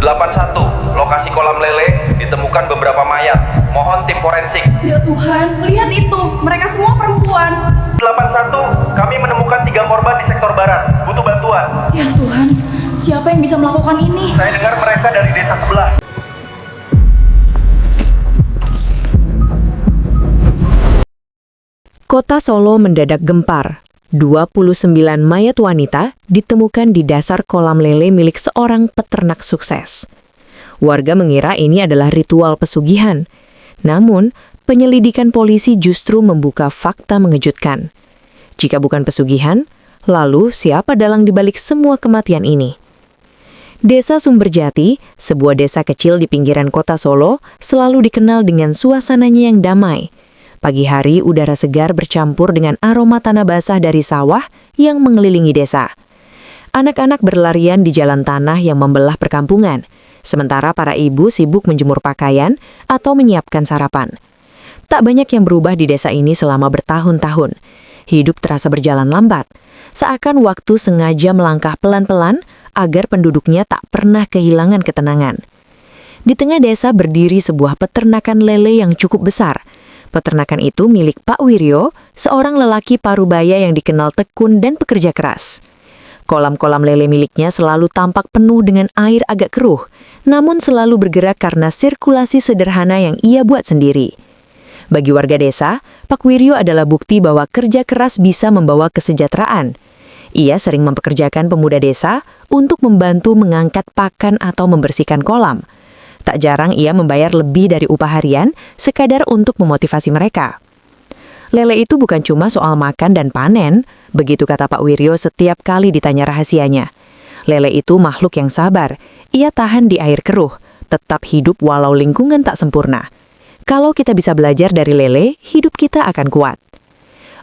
81. Lokasi kolam lele ditemukan beberapa mayat. Mohon tim forensik. Ya Tuhan, lihat itu. Mereka semua perempuan. 81. Kami menemukan 3 korban di sektor barat. Butuh bantuan. Ya Tuhan, siapa yang bisa melakukan ini? Saya dengar mereka dari desa sebelah. Kota Solo mendadak gempar. 29 mayat wanita ditemukan di dasar kolam lele milik seorang peternak sukses. Warga mengira ini adalah ritual pesugihan. Namun, penyelidikan polisi justru membuka fakta mengejutkan. Jika bukan pesugihan, lalu siapa dalang dibalik semua kematian ini? Desa Sumberjati, sebuah desa kecil di pinggiran kota Solo, selalu dikenal dengan suasananya yang damai. Pagi hari, udara segar bercampur dengan aroma tanah basah dari sawah yang mengelilingi desa. Anak-anak berlarian di jalan tanah yang membelah perkampungan, sementara para ibu sibuk menjemur pakaian atau menyiapkan sarapan. Tak banyak yang berubah di desa ini selama bertahun-tahun. Hidup terasa berjalan lambat, seakan waktu sengaja melangkah pelan-pelan agar penduduknya tak pernah kehilangan ketenangan. Di tengah desa berdiri sebuah peternakan lele yang cukup besar. Peternakan itu milik Pak Wiryo, seorang lelaki parubaya yang dikenal tekun dan pekerja keras. Kolam-kolam lele miliknya selalu tampak penuh dengan air agak keruh, namun selalu bergerak karena sirkulasi sederhana yang ia buat sendiri. Bagi warga desa, Pak Wiryo adalah bukti bahwa kerja keras bisa membawa kesejahteraan. Ia sering mempekerjakan pemuda desa untuk membantu mengangkat pakan atau membersihkan kolam. Tak jarang ia membayar lebih dari upah harian, sekadar untuk memotivasi mereka. Lele itu bukan cuma soal makan dan panen, begitu kata Pak Wiryo setiap kali ditanya rahasianya. Lele itu makhluk yang sabar, ia tahan di air keruh, tetap hidup walau lingkungan tak sempurna. Kalau kita bisa belajar dari lele, hidup kita akan kuat.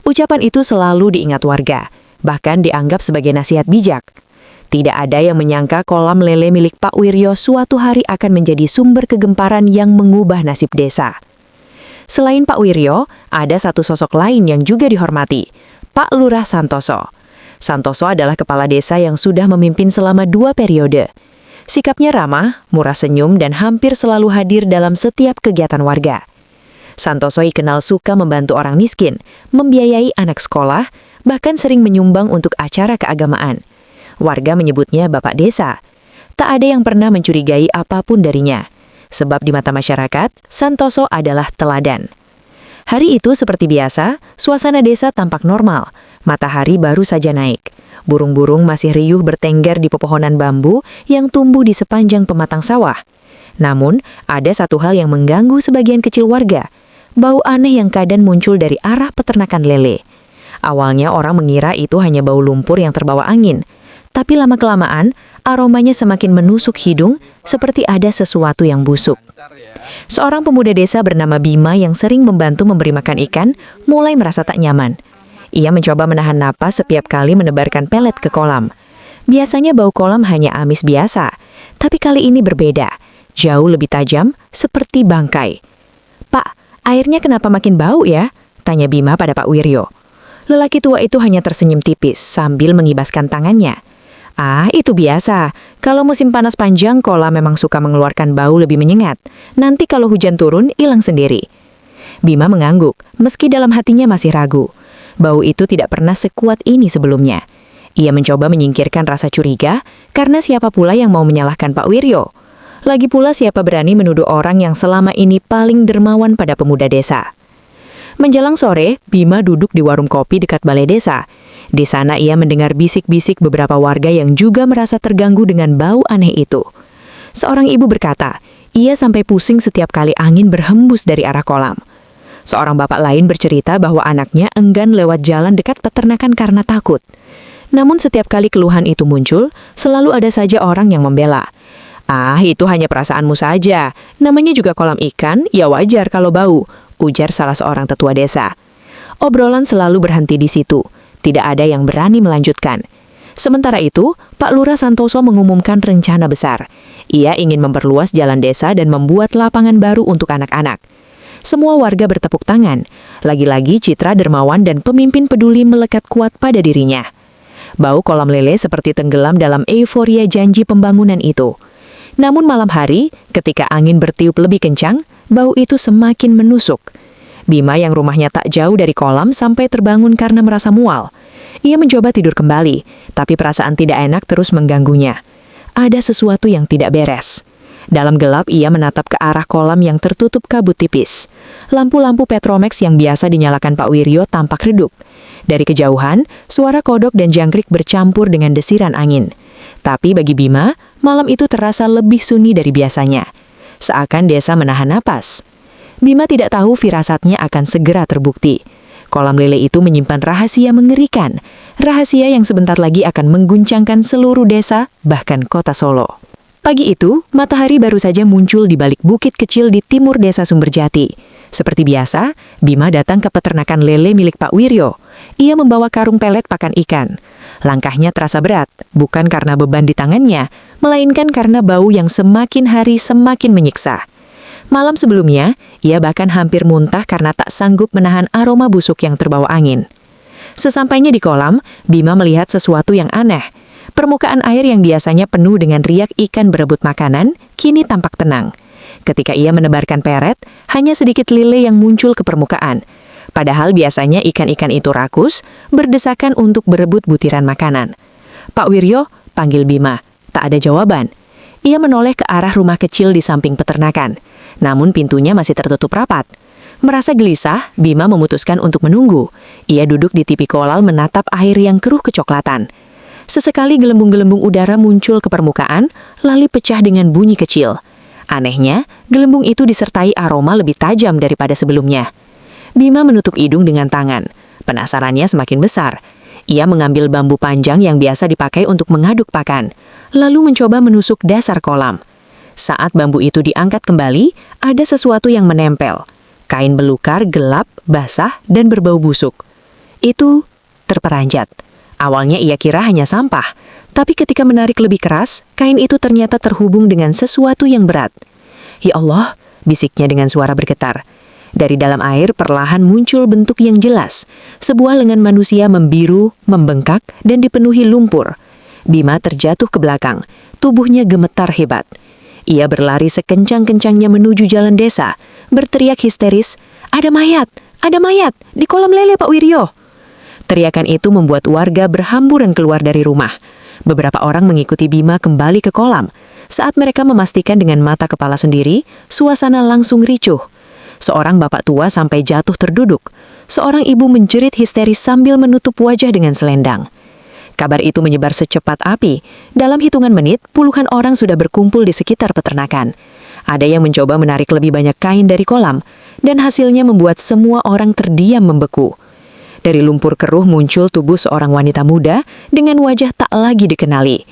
Ucapan itu selalu diingat warga, bahkan dianggap sebagai nasihat bijak. Tidak ada yang menyangka kolam lele milik Pak Wiryo suatu hari akan menjadi sumber kegemparan yang mengubah nasib desa. Selain Pak Wiryo, ada satu sosok lain yang juga dihormati, Pak Lurah Santoso. Santoso adalah kepala desa yang sudah memimpin selama 2 periode. Sikapnya ramah, murah senyum, dan hampir selalu hadir dalam setiap kegiatan warga. Santoso dikenal suka membantu orang miskin, membiayai anak sekolah, bahkan sering menyumbang untuk acara keagamaan. Warga menyebutnya Bapak Desa. Tak ada yang pernah mencurigai apapun darinya. Sebab di mata masyarakat, Santoso adalah teladan. Hari itu seperti biasa, suasana desa tampak normal. Matahari baru saja naik. Burung-burung masih riuh bertengger di pepohonan bambu yang tumbuh di sepanjang pematang sawah. Namun, ada satu hal yang mengganggu sebagian kecil warga. Bau aneh yang kadang muncul dari arah peternakan lele. Awalnya orang mengira itu hanya bau lumpur yang terbawa angin. Tapi lama-kelamaan, aromanya semakin menusuk hidung seperti ada sesuatu yang busuk. Seorang pemuda desa bernama Bima yang sering membantu memberi makan ikan, mulai merasa tak nyaman. Ia mencoba menahan napas setiap kali menebarkan pelet ke kolam. Biasanya bau kolam hanya amis biasa, tapi kali ini berbeda. Jauh lebih tajam, seperti bangkai. "Pak, airnya kenapa makin bau ya?" tanya Bima pada Pak Wiryo. Lelaki tua itu hanya tersenyum tipis sambil mengibaskan tangannya. "Ah, itu biasa. Kalau musim panas panjang, kolam memang suka mengeluarkan bau lebih menyengat. Nanti kalau hujan turun, hilang sendiri." Bima mengangguk, meski dalam hatinya masih ragu. Bau itu tidak pernah sekuat ini sebelumnya. Ia mencoba menyingkirkan rasa curiga, karena siapa pula yang mau menyalahkan Pak Wiryo? Lagi pula siapa berani menuduh orang yang selama ini paling dermawan pada pemuda desa? Menjelang sore, Bima duduk di warung kopi dekat balai desa. Di sana ia mendengar bisik-bisik beberapa warga yang juga merasa terganggu dengan bau aneh itu. Seorang ibu berkata, ia sampai pusing setiap kali angin berhembus dari arah kolam. Seorang bapak lain bercerita bahwa anaknya enggan lewat jalan dekat peternakan karena takut. Namun setiap kali keluhan itu muncul, selalu ada saja orang yang membela. "Ah, itu hanya perasaanmu saja. Namanya juga kolam ikan, ya wajar kalau bau," ujar salah seorang tetua desa. Obrolan selalu berhenti di situ. Tidak ada yang berani melanjutkan. Sementara itu, Pak Lurah Santoso mengumumkan rencana besar. Ia ingin memperluas jalan desa dan membuat lapangan baru untuk anak-anak. Semua warga bertepuk tangan. Lagi-lagi citra dermawan dan pemimpin peduli melekat kuat pada dirinya. Bau kolam lele seperti tenggelam dalam euforia janji pembangunan itu. Namun malam hari, ketika angin bertiup lebih kencang, bau itu semakin menusuk. Bima yang rumahnya tak jauh dari kolam sampai terbangun karena merasa mual. Ia mencoba tidur kembali, tapi perasaan tidak enak terus mengganggunya. Ada sesuatu yang tidak beres. Dalam gelap, ia menatap ke arah kolam yang tertutup kabut tipis. Lampu-lampu Petromax yang biasa dinyalakan Pak Wiryo tampak redup. Dari kejauhan, suara kodok dan jangkrik bercampur dengan desiran angin. Tapi bagi Bima, malam itu terasa lebih sunyi dari biasanya. Seakan desa menahan napas. Bima tidak tahu firasatnya akan segera terbukti. Kolam lele itu menyimpan rahasia mengerikan. Rahasia yang sebentar lagi akan mengguncangkan seluruh desa, bahkan kota Solo. Pagi itu, matahari baru saja muncul di balik bukit kecil di timur desa Sumberjati. Seperti biasa, Bima datang ke peternakan lele milik Pak Wiryo. Ia membawa karung pelet pakan ikan. Langkahnya terasa berat, bukan karena beban di tangannya, melainkan karena bau yang semakin hari semakin menyiksa. Malam sebelumnya, ia bahkan hampir muntah karena tak sanggup menahan aroma busuk yang terbawa angin. Sesampainya di kolam, Bima melihat sesuatu yang aneh. Permukaan air yang biasanya penuh dengan riak ikan berebut makanan, kini tampak tenang. Ketika ia menebarkan peret, hanya sedikit lele yang muncul ke permukaan. Padahal biasanya ikan-ikan itu rakus, berdesakan untuk berebut butiran makanan. Pak Wiryo panggil Bima, tak ada jawaban. Ia menoleh ke arah rumah kecil di samping peternakan, namun pintunya masih tertutup rapat. Merasa gelisah, Bima memutuskan untuk menunggu. Ia duduk di tepi kolam menatap air yang keruh kecoklatan. Sesekali gelembung-gelembung udara muncul ke permukaan, lalu pecah dengan bunyi kecil. Anehnya, gelembung itu disertai aroma lebih tajam daripada sebelumnya. Bima menutup hidung dengan tangan. Penasarannya semakin besar. Ia mengambil bambu panjang yang biasa dipakai untuk mengaduk pakan, lalu mencoba menusuk dasar kolam. Saat bambu itu diangkat kembali, ada sesuatu yang menempel. Kain belukar gelap, basah, dan berbau busuk. Itu terperanjat. Awalnya ia kira hanya sampah, tapi ketika menarik lebih keras, kain itu ternyata terhubung dengan sesuatu yang berat. "Ya Allah," bisiknya dengan suara bergetar. Dari dalam air perlahan muncul bentuk yang jelas. Sebuah lengan manusia membiru, membengkak, dan dipenuhi lumpur. Bima terjatuh ke belakang, tubuhnya gemetar hebat. Ia berlari sekencang-kencangnya menuju jalan desa, berteriak histeris, "Ada mayat! Ada mayat! Di kolam lele Pak Wiryo!" Teriakan itu membuat warga berhamburan keluar dari rumah. Beberapa orang mengikuti Bima kembali ke kolam. Saat mereka memastikan dengan mata kepala sendiri, suasana langsung ricuh. Seorang bapak tua sampai jatuh terduduk. Seorang ibu menjerit histeris sambil menutup wajah dengan selendang. Kabar itu menyebar secepat api. Dalam hitungan menit, puluhan orang sudah berkumpul di sekitar peternakan. Ada yang mencoba menarik lebih banyak kain dari kolam, dan hasilnya membuat semua orang terdiam membeku. Dari lumpur keruh muncul tubuh seorang wanita muda dengan wajah tak lagi dikenali.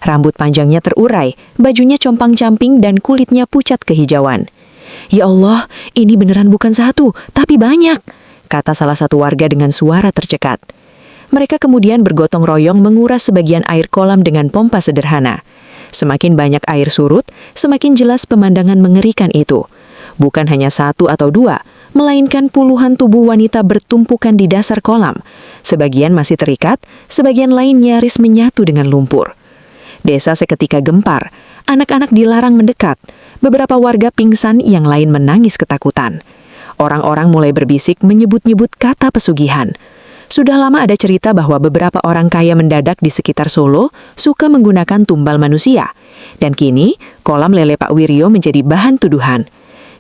Rambut panjangnya terurai, bajunya compang-camping dan kulitnya pucat kehijauan. "Ya Allah, ini beneran bukan satu, tapi banyak," kata salah satu warga dengan suara tercekat. Mereka kemudian bergotong royong menguras sebagian air kolam dengan pompa sederhana. Semakin banyak air surut, semakin jelas pemandangan mengerikan itu. Bukan hanya satu atau dua, melainkan puluhan tubuh wanita bertumpukan di dasar kolam. Sebagian masih terikat, sebagian lain nyaris menyatu dengan lumpur. Desa seketika gempar, anak-anak dilarang mendekat. Beberapa warga pingsan, yang lain menangis ketakutan. Orang-orang mulai berbisik menyebut-nyebut kata pesugihan. Sudah lama ada cerita bahwa beberapa orang kaya mendadak di sekitar Solo suka menggunakan tumbal manusia. Dan kini, kolam lele Pak Wiryo menjadi bahan tuduhan.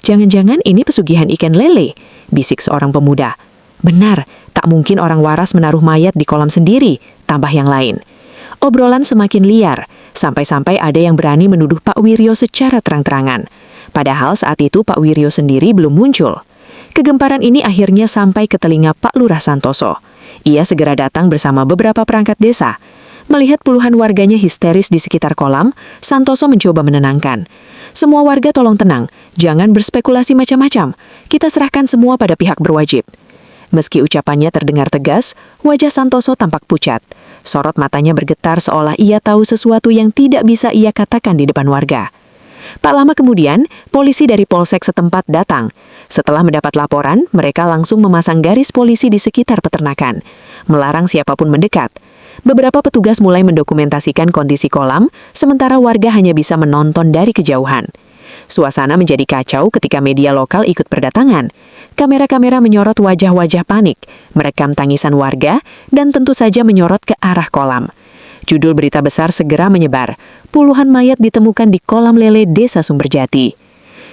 "Jangan-jangan ini pesugihan ikan lele," bisik seorang pemuda. "Benar, tak mungkin orang waras menaruh mayat di kolam sendiri," tambah yang lain. Obrolan semakin liar, sampai-sampai ada yang berani menuduh Pak Wiryo secara terang-terangan. Padahal saat itu Pak Wiryo sendiri belum muncul. Kegemparan ini akhirnya sampai ke telinga Pak Lurah Santoso. Ia segera datang bersama beberapa perangkat desa. Melihat puluhan warganya histeris di sekitar kolam, Santoso mencoba menenangkan. "Semua warga tolong tenang, jangan berspekulasi macam-macam. Kita serahkan semua pada pihak berwajib." Meski ucapannya terdengar tegas, wajah Santoso tampak pucat. Sorot matanya bergetar seolah ia tahu sesuatu yang tidak bisa ia katakan di depan warga. Tak lama kemudian, polisi dari polsek setempat datang. Setelah mendapat laporan, mereka langsung memasang garis polisi di sekitar peternakan, melarang siapapun mendekat. Beberapa petugas mulai mendokumentasikan kondisi kolam, sementara warga hanya bisa menonton dari kejauhan. Suasana menjadi kacau ketika media lokal ikut berdatangan. Kamera-kamera menyorot wajah-wajah panik, merekam tangisan warga, dan tentu saja menyorot ke arah kolam. Judul berita besar segera menyebar, puluhan mayat ditemukan di kolam lele Desa Sumberjati.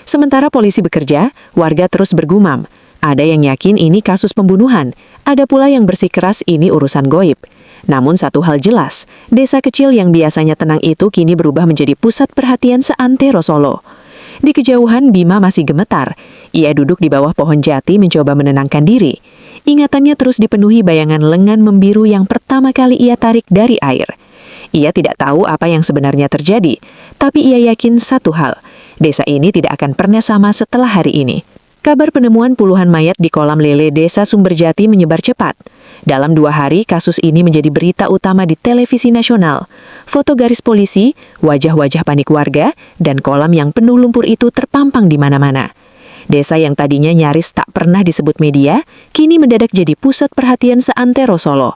Sementara polisi bekerja, warga terus bergumam. Ada yang yakin ini kasus pembunuhan, ada pula yang bersikeras ini urusan goib. Namun satu hal jelas, desa kecil yang biasanya tenang itu kini berubah menjadi pusat perhatian seantero Solo. Di kejauhan, Bima masih gemetar. Ia duduk di bawah pohon jati mencoba menenangkan diri. Ingatannya terus dipenuhi bayangan lengan membiru yang pertama kali ia tarik dari air. Ia tidak tahu apa yang sebenarnya terjadi, tapi ia yakin satu hal, desa ini tidak akan pernah sama setelah hari ini. Kabar penemuan puluhan mayat di kolam lele Desa Sumberjati menyebar cepat. Dalam 2 hari, kasus ini menjadi berita utama di televisi nasional. Foto garis polisi, wajah-wajah panik warga, dan kolam yang penuh lumpur itu terpampang di mana-mana. Desa yang tadinya nyaris tak pernah disebut media, kini mendadak jadi pusat perhatian seantero Solo.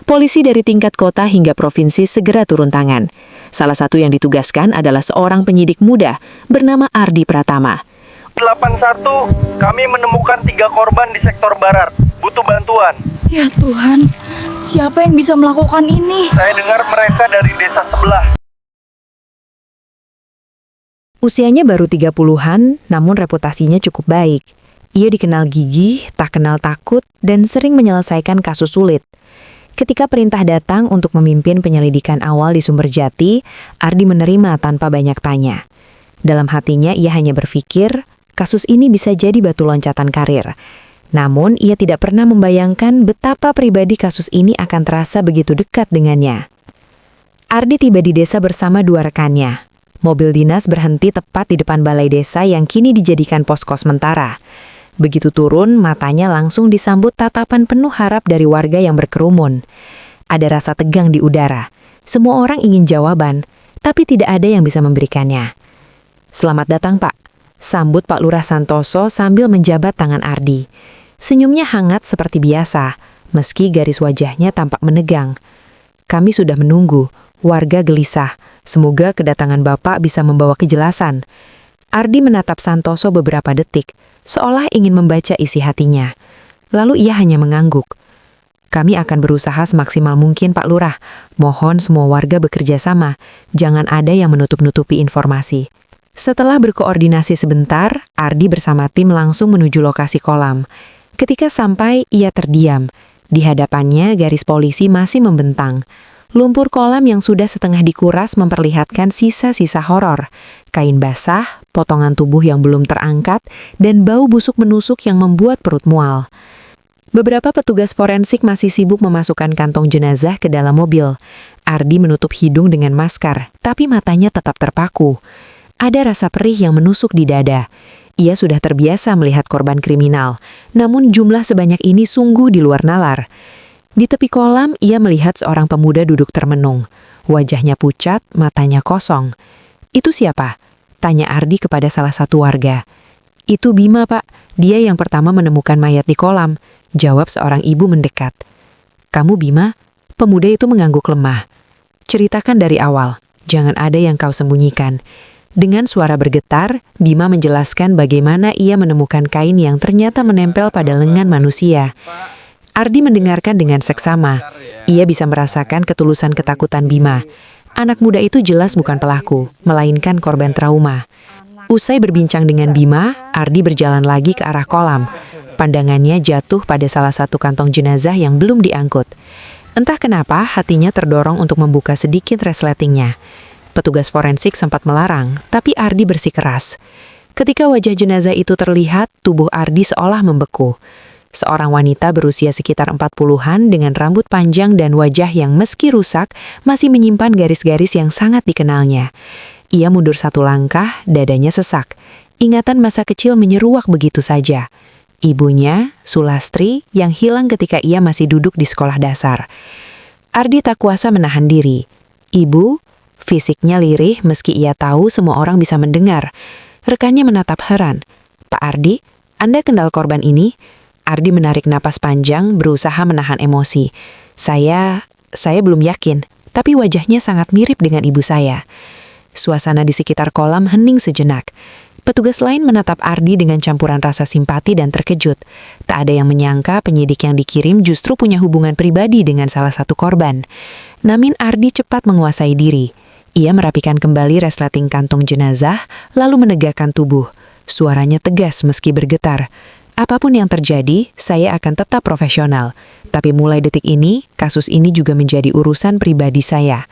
Polisi dari tingkat kota hingga provinsi segera turun tangan. Salah satu yang ditugaskan adalah seorang penyidik muda bernama Ardi Pratama. 81, kami menemukan 3 korban di sektor barat. Butuh bantuan. Ya Tuhan, siapa yang bisa melakukan ini? Saya dengar mereka dari desa sebelah. Usianya baru 30-an, namun reputasinya cukup baik. Ia dikenal gigih, tak kenal takut, dan sering menyelesaikan kasus sulit. Ketika perintah datang untuk memimpin penyelidikan awal di Sumberjati, Ardi menerima tanpa banyak tanya. Dalam hatinya ia hanya berpikir, kasus ini bisa jadi batu loncatan karir. Namun, ia tidak pernah membayangkan betapa pribadi kasus ini akan terasa begitu dekat dengannya. Ardi tiba di desa bersama 2 rekannya. Mobil dinas berhenti tepat di depan balai desa yang kini dijadikan posko sementara. Begitu turun, matanya langsung disambut tatapan penuh harap dari warga yang berkerumun. Ada rasa tegang di udara. Semua orang ingin jawaban, tapi tidak ada yang bisa memberikannya. "Selamat datang, Pak," sambut Pak Lurah Santoso sambil menjabat tangan Ardi. Senyumnya hangat seperti biasa, meski garis wajahnya tampak menegang. "Kami sudah menunggu," warga gelisah. "Semoga kedatangan Bapak bisa membawa kejelasan." Ardi menatap Santoso beberapa detik, seolah ingin membaca isi hatinya. Lalu ia hanya mengangguk. "Kami akan berusaha semaksimal mungkin, Pak Lurah. Mohon semua warga bekerja sama, jangan ada yang menutup-nutupi informasi." Setelah berkoordinasi sebentar, Ardi bersama tim langsung menuju lokasi kolam. Ketika sampai, ia terdiam. Di hadapannya, garis polisi masih membentang. Lumpur kolam yang sudah setengah dikuras memperlihatkan sisa-sisa horor. Kain basah, potongan tubuh yang belum terangkat, dan bau busuk menusuk yang membuat perut mual. Beberapa petugas forensik masih sibuk memasukkan kantong jenazah ke dalam mobil. Ardi menutup hidung dengan masker, tapi matanya tetap terpaku. Ada rasa perih yang menusuk di dada. Ia sudah terbiasa melihat korban kriminal, namun jumlah sebanyak ini sungguh di luar nalar. Di tepi kolam, ia melihat seorang pemuda duduk termenung. Wajahnya pucat, matanya kosong. "Itu siapa?" tanya Ardi kepada salah satu warga. "Itu Bima, Pak. Dia yang pertama menemukan mayat di kolam," jawab seorang ibu mendekat. "Kamu Bima?" Pemuda itu mengangguk lemah. "Ceritakan dari awal. Jangan ada yang kau sembunyikan." Dengan suara bergetar, Bima menjelaskan bagaimana ia menemukan kain yang ternyata menempel pada lengan manusia. Ardi mendengarkan dengan seksama. Ia bisa merasakan ketulusan ketakutan Bima. Anak muda itu jelas bukan pelaku, melainkan korban trauma. Usai berbincang dengan Bima, Ardi berjalan lagi ke arah kolam. Pandangannya jatuh pada salah satu kantong jenazah yang belum diangkut. Entah kenapa, hatinya terdorong untuk membuka sedikit resletingnya. Petugas forensik sempat melarang, tapi Ardi bersikeras. Ketika wajah jenazah itu terlihat, tubuh Ardi seolah membeku. Seorang wanita berusia sekitar 40-an dengan rambut panjang dan wajah yang meski rusak, masih menyimpan garis-garis yang sangat dikenalnya. Ia mundur 1 langkah, dadanya sesak. Ingatan masa kecil menyeruak begitu saja. Ibunya, Sulastri, yang hilang ketika ia masih duduk di sekolah dasar. Ardi tak kuasa menahan diri. "Ibu?" Fisiknya lirih meski ia tahu semua orang bisa mendengar. Rekannya menatap heran. "Pak Ardi, Anda kenal korban ini?" Ardi menarik napas panjang, berusaha menahan emosi. Saya belum yakin, tapi wajahnya sangat mirip dengan ibu saya. Suasana di sekitar kolam hening sejenak. Petugas lain menatap Ardi dengan campuran rasa simpati dan terkejut. Tak ada yang menyangka penyidik yang dikirim justru punya hubungan pribadi dengan salah satu korban. Namun Ardi cepat menguasai diri. Ia merapikan kembali resleting kantong jenazah, lalu menegakkan tubuh. Suaranya tegas meski bergetar. Apapun yang terjadi, saya akan tetap profesional. Tapi mulai detik ini, kasus ini juga menjadi urusan pribadi saya.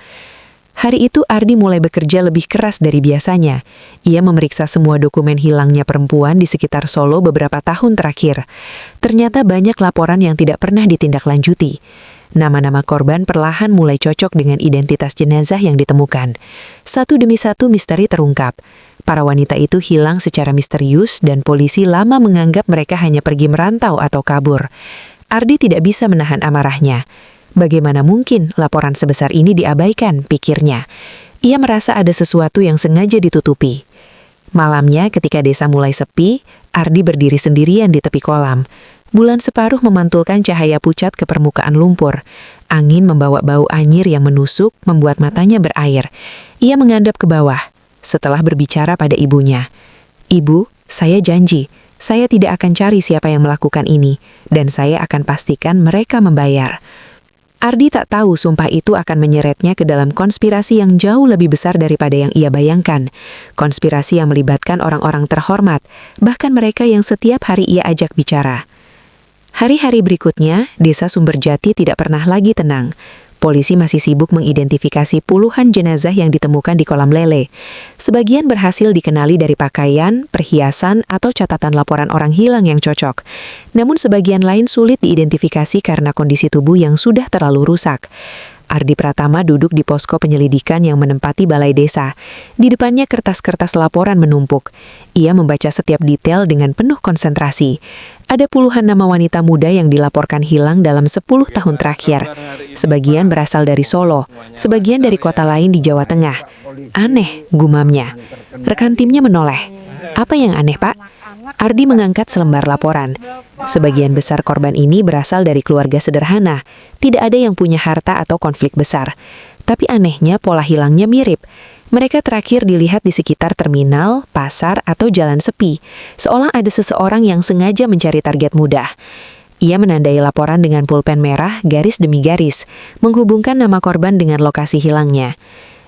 Hari itu Ardi mulai bekerja lebih keras dari biasanya. Ia memeriksa semua dokumen hilangnya perempuan di sekitar Solo beberapa tahun terakhir. Ternyata banyak laporan yang tidak pernah ditindaklanjuti. Nama-nama korban perlahan mulai cocok dengan identitas jenazah yang ditemukan. Satu demi satu misteri terungkap. Para wanita itu hilang secara misterius dan polisi lama menganggap mereka hanya pergi merantau atau kabur. Ardi tidak bisa menahan amarahnya. Bagaimana mungkin laporan sebesar ini diabaikan, pikirnya. Ia merasa ada sesuatu yang sengaja ditutupi. Malamnya ketika desa mulai sepi, Ardi berdiri sendirian di tepi kolam. Bulan separuh memantulkan cahaya pucat ke permukaan lumpur. Angin membawa bau anyir yang menusuk, membuat matanya berair. Ia menghadap ke bawah. Setelah berbicara pada ibunya, "Ibu, saya janji, saya tidak akan cari siapa yang melakukan ini, dan saya akan pastikan mereka membayar." Ardi tak tahu sumpah itu akan menyeretnya ke dalam konspirasi yang jauh lebih besar daripada yang ia bayangkan. Konspirasi yang melibatkan orang-orang terhormat, bahkan mereka yang setiap hari ia ajak bicara. Hari-hari berikutnya, desa Sumberjati tidak pernah lagi tenang. Polisi masih sibuk mengidentifikasi puluhan jenazah yang ditemukan di kolam lele. Sebagian berhasil dikenali dari pakaian, perhiasan, atau catatan laporan orang hilang yang cocok. Namun sebagian lain sulit diidentifikasi karena kondisi tubuh yang sudah terlalu rusak. Ardi Pratama duduk di posko penyelidikan yang menempati balai desa. Di depannya kertas-kertas laporan menumpuk. Ia membaca setiap detail dengan penuh konsentrasi. Ada puluhan nama wanita muda yang dilaporkan hilang dalam 10 tahun terakhir. Sebagian berasal dari Solo, sebagian dari kota lain di Jawa Tengah. Aneh, gumamnya. Rekan timnya menoleh. Apa yang aneh, Pak? Ardi mengangkat selembar laporan. Sebagian besar korban ini berasal dari keluarga sederhana. Tidak ada yang punya harta atau konflik besar. Tapi anehnya pola hilangnya mirip. Mereka terakhir dilihat di sekitar terminal, pasar, atau jalan sepi. Seolah ada seseorang yang sengaja mencari target mudah. Ia menandai laporan dengan pulpen merah, garis demi garis, menghubungkan nama korban dengan lokasi hilangnya.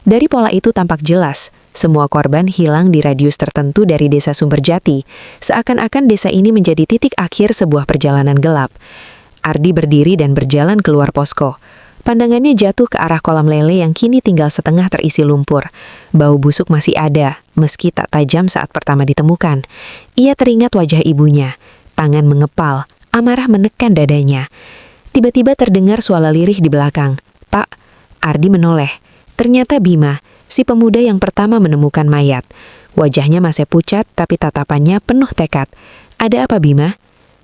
Dari pola itu tampak jelas, semua korban hilang di radius tertentu dari desa Sumberjati, seakan-akan desa ini menjadi titik akhir sebuah perjalanan gelap. Ardi berdiri dan berjalan keluar posko. Pandangannya jatuh ke arah kolam lele yang kini tinggal setengah terisi lumpur. Bau busuk masih ada, meski tak tajam saat pertama ditemukan. Ia teringat wajah ibunya, tangan mengepal, amarah menekan dadanya. Tiba-tiba terdengar suara lirih di belakang. "Pak." Ardi menoleh. Ternyata Bima, si pemuda yang pertama menemukan mayat. Wajahnya masih pucat, tapi tatapannya penuh tekad. "Ada apa, Bima?"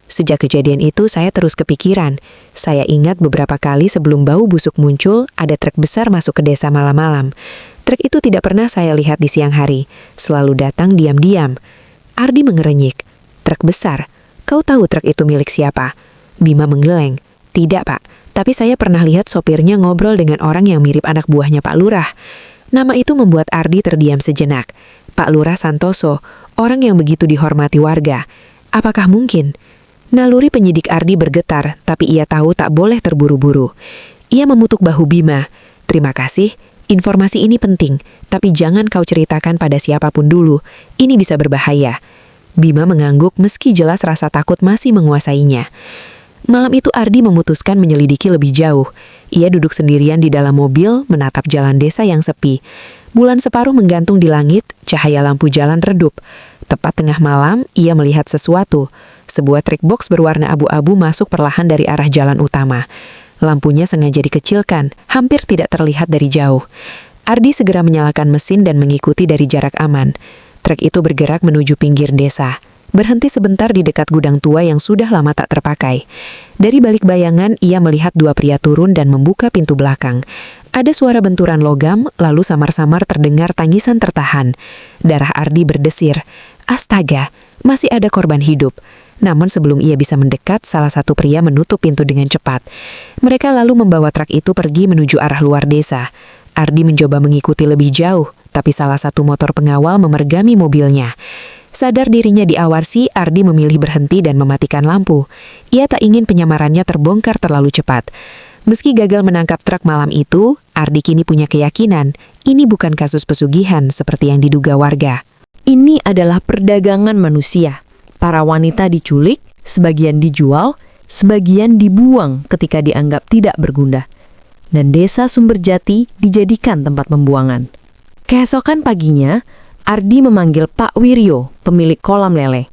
Sejak kejadian itu, saya terus kepikiran. Saya ingat beberapa kali sebelum bau busuk muncul, ada truk besar masuk ke desa malam-malam. Truk itu tidak pernah saya lihat di siang hari. Selalu datang diam-diam. Ardi mengerenyik. "Truk besar? Kau tahu truk itu milik siapa?" Bima menggeleng. "Tidak, Pak. Tapi saya pernah lihat sopirnya ngobrol dengan orang yang mirip anak buahnya Pak Lurah." Nama itu membuat Ardi terdiam sejenak. Pak Lurah Santoso, orang yang begitu dihormati warga. Apakah mungkin? Naluri penyidik Ardi bergetar, tapi ia tahu tak boleh terburu-buru. Ia memutuk bahu Bima. "Terima kasih, informasi ini penting, tapi jangan kau ceritakan pada siapapun dulu. Ini bisa berbahaya." Bima mengangguk meski jelas rasa takut masih menguasainya. Malam itu Ardi memutuskan menyelidiki lebih jauh. Ia duduk sendirian di dalam mobil, menatap jalan desa yang sepi. Bulan separuh menggantung di langit, cahaya lampu jalan redup. Tepat tengah malam, ia melihat sesuatu. Sebuah truk box berwarna abu-abu masuk perlahan dari arah jalan utama. Lampunya sengaja dikecilkan, hampir tidak terlihat dari jauh. Ardi segera menyalakan mesin dan mengikuti dari jarak aman. Truk itu bergerak menuju pinggir desa. Berhenti sebentar di dekat gudang tua yang sudah lama tak terpakai. Dari balik bayangan, ia melihat dua pria turun dan membuka pintu belakang. Ada suara benturan logam, lalu samar-samar terdengar tangisan tertahan. Darah Ardi berdesir. Astaga, masih ada korban hidup. Namun sebelum ia bisa mendekat, salah satu pria menutup pintu dengan cepat. Mereka lalu membawa truk itu pergi menuju arah luar desa. Ardi mencoba mengikuti lebih jauh, tapi salah satu motor pengawal memergami mobilnya. Sadar dirinya diawasi, Ardi memilih berhenti dan mematikan lampu. Ia tak ingin penyamarannya terbongkar terlalu cepat. Meski gagal menangkap truk malam itu, Ardi kini punya keyakinan ini bukan kasus pesugihan seperti yang diduga warga. Ini adalah perdagangan manusia. Para wanita diculik, sebagian dijual, sebagian dibuang ketika dianggap tidak berguna. Dan desa Sumberjati dijadikan tempat pembuangan. Keesokan paginya, Ardi memanggil Pak Wiryo, pemilik kolam lele.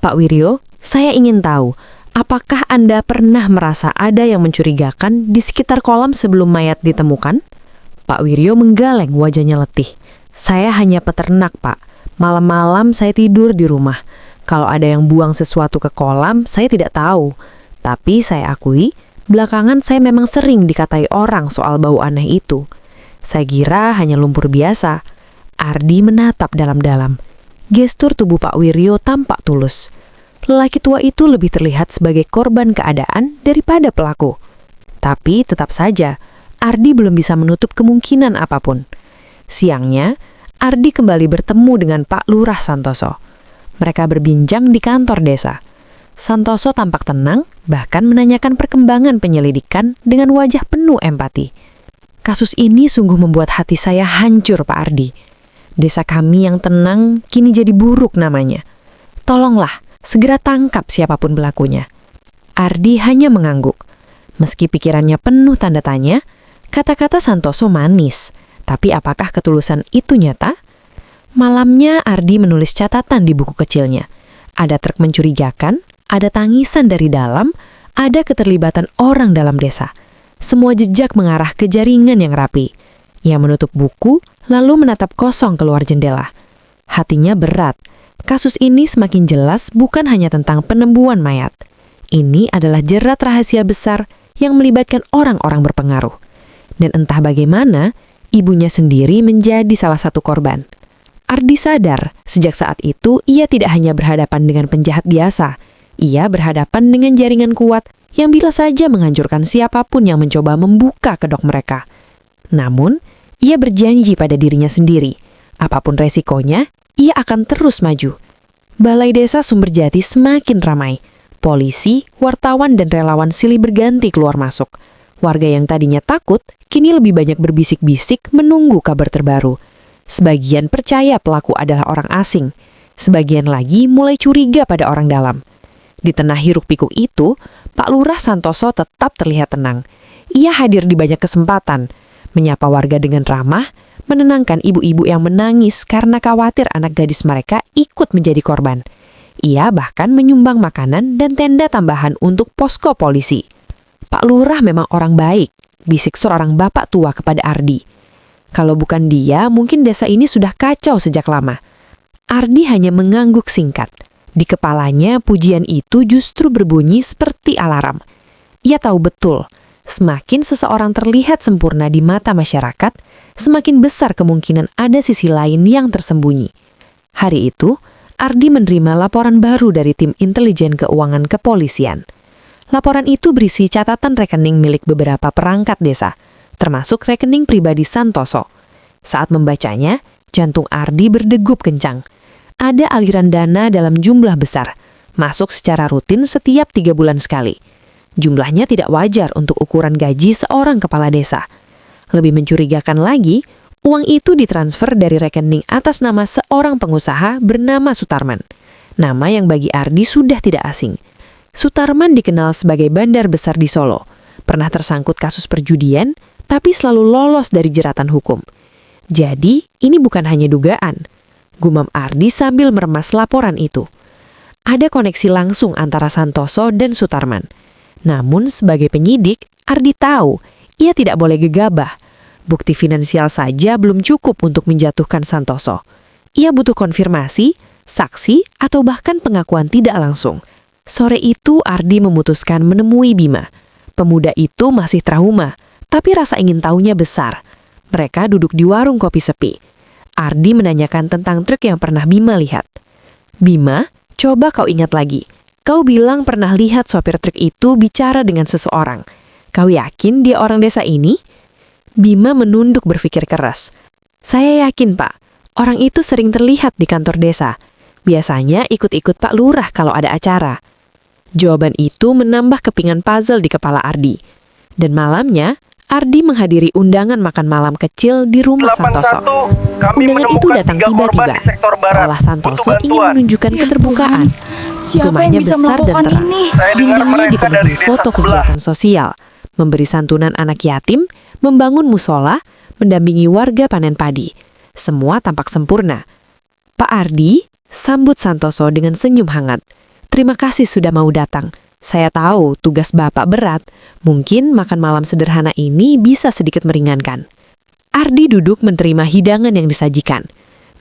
Pak Wiryo, saya ingin tahu, apakah Anda pernah merasa ada yang mencurigakan di sekitar kolam sebelum mayat ditemukan? Pak Wiryo menggeleng, wajahnya letih. Saya hanya peternak, Pak. Malam-malam saya tidur di rumah. Kalau ada yang buang sesuatu ke kolam, saya tidak tahu. Tapi saya akui, belakangan saya memang sering dikatai orang soal bau aneh itu. Saya kira hanya lumpur biasa. Ardi menatap dalam-dalam. Gestur tubuh Pak Wiryo tampak tulus. Lelaki tua itu lebih terlihat sebagai korban keadaan daripada pelaku. Tapi tetap saja, Ardi belum bisa menutup kemungkinan apapun. Siangnya, Ardi kembali bertemu dengan Pak Lurah Santoso. Mereka berbincang di kantor desa. Santoso tampak tenang, bahkan menanyakan perkembangan penyelidikan dengan wajah penuh empati. Kasus ini sungguh membuat hati saya hancur, Pak Ardi. Desa kami yang tenang kini jadi buruk namanya. Tolonglah, segera tangkap siapapun pelakunya. Ardi hanya mengangguk. Meski pikirannya penuh tanda tanya, kata-kata Santoso manis. Tapi apakah ketulusan itu nyata? Malamnya Ardi menulis catatan di buku kecilnya. Ada truk mencurigakan, ada tangisan dari dalam, ada keterlibatan orang dalam desa. Semua jejak mengarah ke jaringan yang rapi. Ia menutup buku, lalu menatap kosong keluar jendela. Hatinya berat. Kasus ini semakin jelas bukan hanya tentang penemuan mayat. Ini adalah jerat rahasia besar yang melibatkan orang-orang berpengaruh. Dan entah bagaimana, ibunya sendiri menjadi salah satu korban. Ardi sadar, sejak saat itu ia tidak hanya berhadapan dengan penjahat biasa. Ia berhadapan dengan jaringan kuat yang bila saja menghancurkan siapapun yang mencoba membuka kedok mereka. Namun, ia berjanji pada dirinya sendiri. Apapun resikonya, ia akan terus maju. Balai Desa Sumberjati semakin ramai. Polisi, wartawan, dan relawan silih berganti keluar masuk. Warga yang tadinya takut, kini lebih banyak berbisik-bisik menunggu kabar terbaru. Sebagian percaya pelaku adalah orang asing. Sebagian lagi mulai curiga pada orang dalam. Di tengah hiruk-pikuk itu, Pak Lurah Santoso tetap terlihat tenang. Ia hadir di banyak kesempatan, menyapa warga dengan ramah, menenangkan ibu-ibu yang menangis karena khawatir anak gadis mereka ikut menjadi korban. Ia bahkan menyumbang makanan dan tenda tambahan untuk posko polisi. Pak Lurah memang orang baik, bisik seorang bapak tua kepada Ardi. Kalau bukan dia, mungkin desa ini sudah kacau sejak lama. Ardi hanya mengangguk singkat. Di kepalanya, pujian itu justru berbunyi seperti alarm. Ia tahu betul, semakin seseorang terlihat sempurna di mata masyarakat, semakin besar kemungkinan ada sisi lain yang tersembunyi. Hari itu, Ardi menerima laporan baru dari tim intelijen keuangan kepolisian. Laporan itu berisi catatan rekening milik beberapa perangkat desa, termasuk rekening pribadi Santoso. Saat membacanya, jantung Ardi berdegup kencang. Ada aliran dana dalam jumlah besar, masuk secara rutin setiap 3 bulan sekali. Jumlahnya tidak wajar untuk ukuran gaji seorang kepala desa. Lebih mencurigakan lagi, uang itu ditransfer dari rekening atas nama seorang pengusaha bernama Sutarman. Nama yang bagi Ardi sudah tidak asing. Sutarman dikenal sebagai bandar besar di Solo. Pernah tersangkut kasus perjudian, tapi selalu lolos dari jeratan hukum. Jadi, ini bukan hanya dugaan. Gumam Ardi sambil meremas laporan itu. Ada koneksi langsung antara Santoso dan Sutarman. Namun, sebagai penyidik, Ardi tahu ia tidak boleh gegabah. Bukti finansial saja belum cukup untuk menjatuhkan Santoso. Ia butuh konfirmasi, saksi, atau bahkan pengakuan tidak langsung. Sore itu, Ardi memutuskan menemui Bima. Pemuda itu masih trauma, tapi rasa ingin tahunya besar. Mereka duduk di warung kopi sepi. Ardi menanyakan tentang truk yang pernah Bima lihat. Bima, coba kau ingat lagi. Kau bilang pernah lihat sopir truk itu bicara dengan seseorang. Kau yakin dia orang desa ini? Bima menunduk berpikir keras. Saya yakin, Pak. Orang itu sering terlihat di kantor desa. Biasanya ikut-ikut Pak Lurah kalau ada acara. Jawaban itu menambah kepingan puzzle di kepala Ardi. Dan malamnya, Ardi menghadiri undangan makan malam kecil di rumah Santoso. 81, kami Undangan itu menemukan datang 3 korban tiba-tiba, di sektor barat. seolah Santoso Butuh ingin bantuan. menunjukkan Ya keterbukaan. Tuhan, siapa yang Rumahnya bisa besar dan melakukan terang. ini? Saya dengar Dindingnya mereka dipenuhi dari desa foto sebelah. kegiatan sosial, memberi santunan anak yatim, membangun musola, mendampingi warga panen padi. Semua tampak sempurna. Pak Ardi sambut Santoso dengan senyum hangat. Terima kasih sudah mau datang. Saya tahu tugas Bapak berat. Mungkin makan malam sederhana ini bisa sedikit meringankan. Ardi duduk menerima hidangan yang disajikan.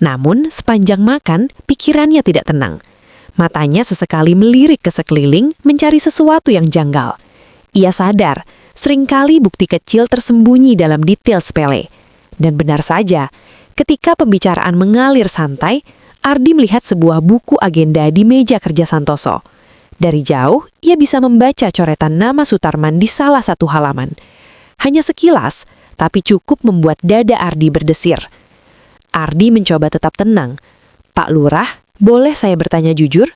Namun, sepanjang makan, pikirannya tidak tenang. Matanya sesekali melirik ke sekeliling, mencari sesuatu yang janggal. Ia sadar, seringkali bukti kecil tersembunyi dalam detail sepele. Dan benar saja, ketika pembicaraan mengalir santai, Ardi melihat sebuah buku agenda di meja kerja Santoso. Dari jauh, ia bisa membaca coretan nama Sutarman di salah satu halaman. Hanya sekilas, tapi cukup membuat dada Ardi berdesir. Ardi mencoba tetap tenang. Pak Lurah, boleh saya bertanya jujur?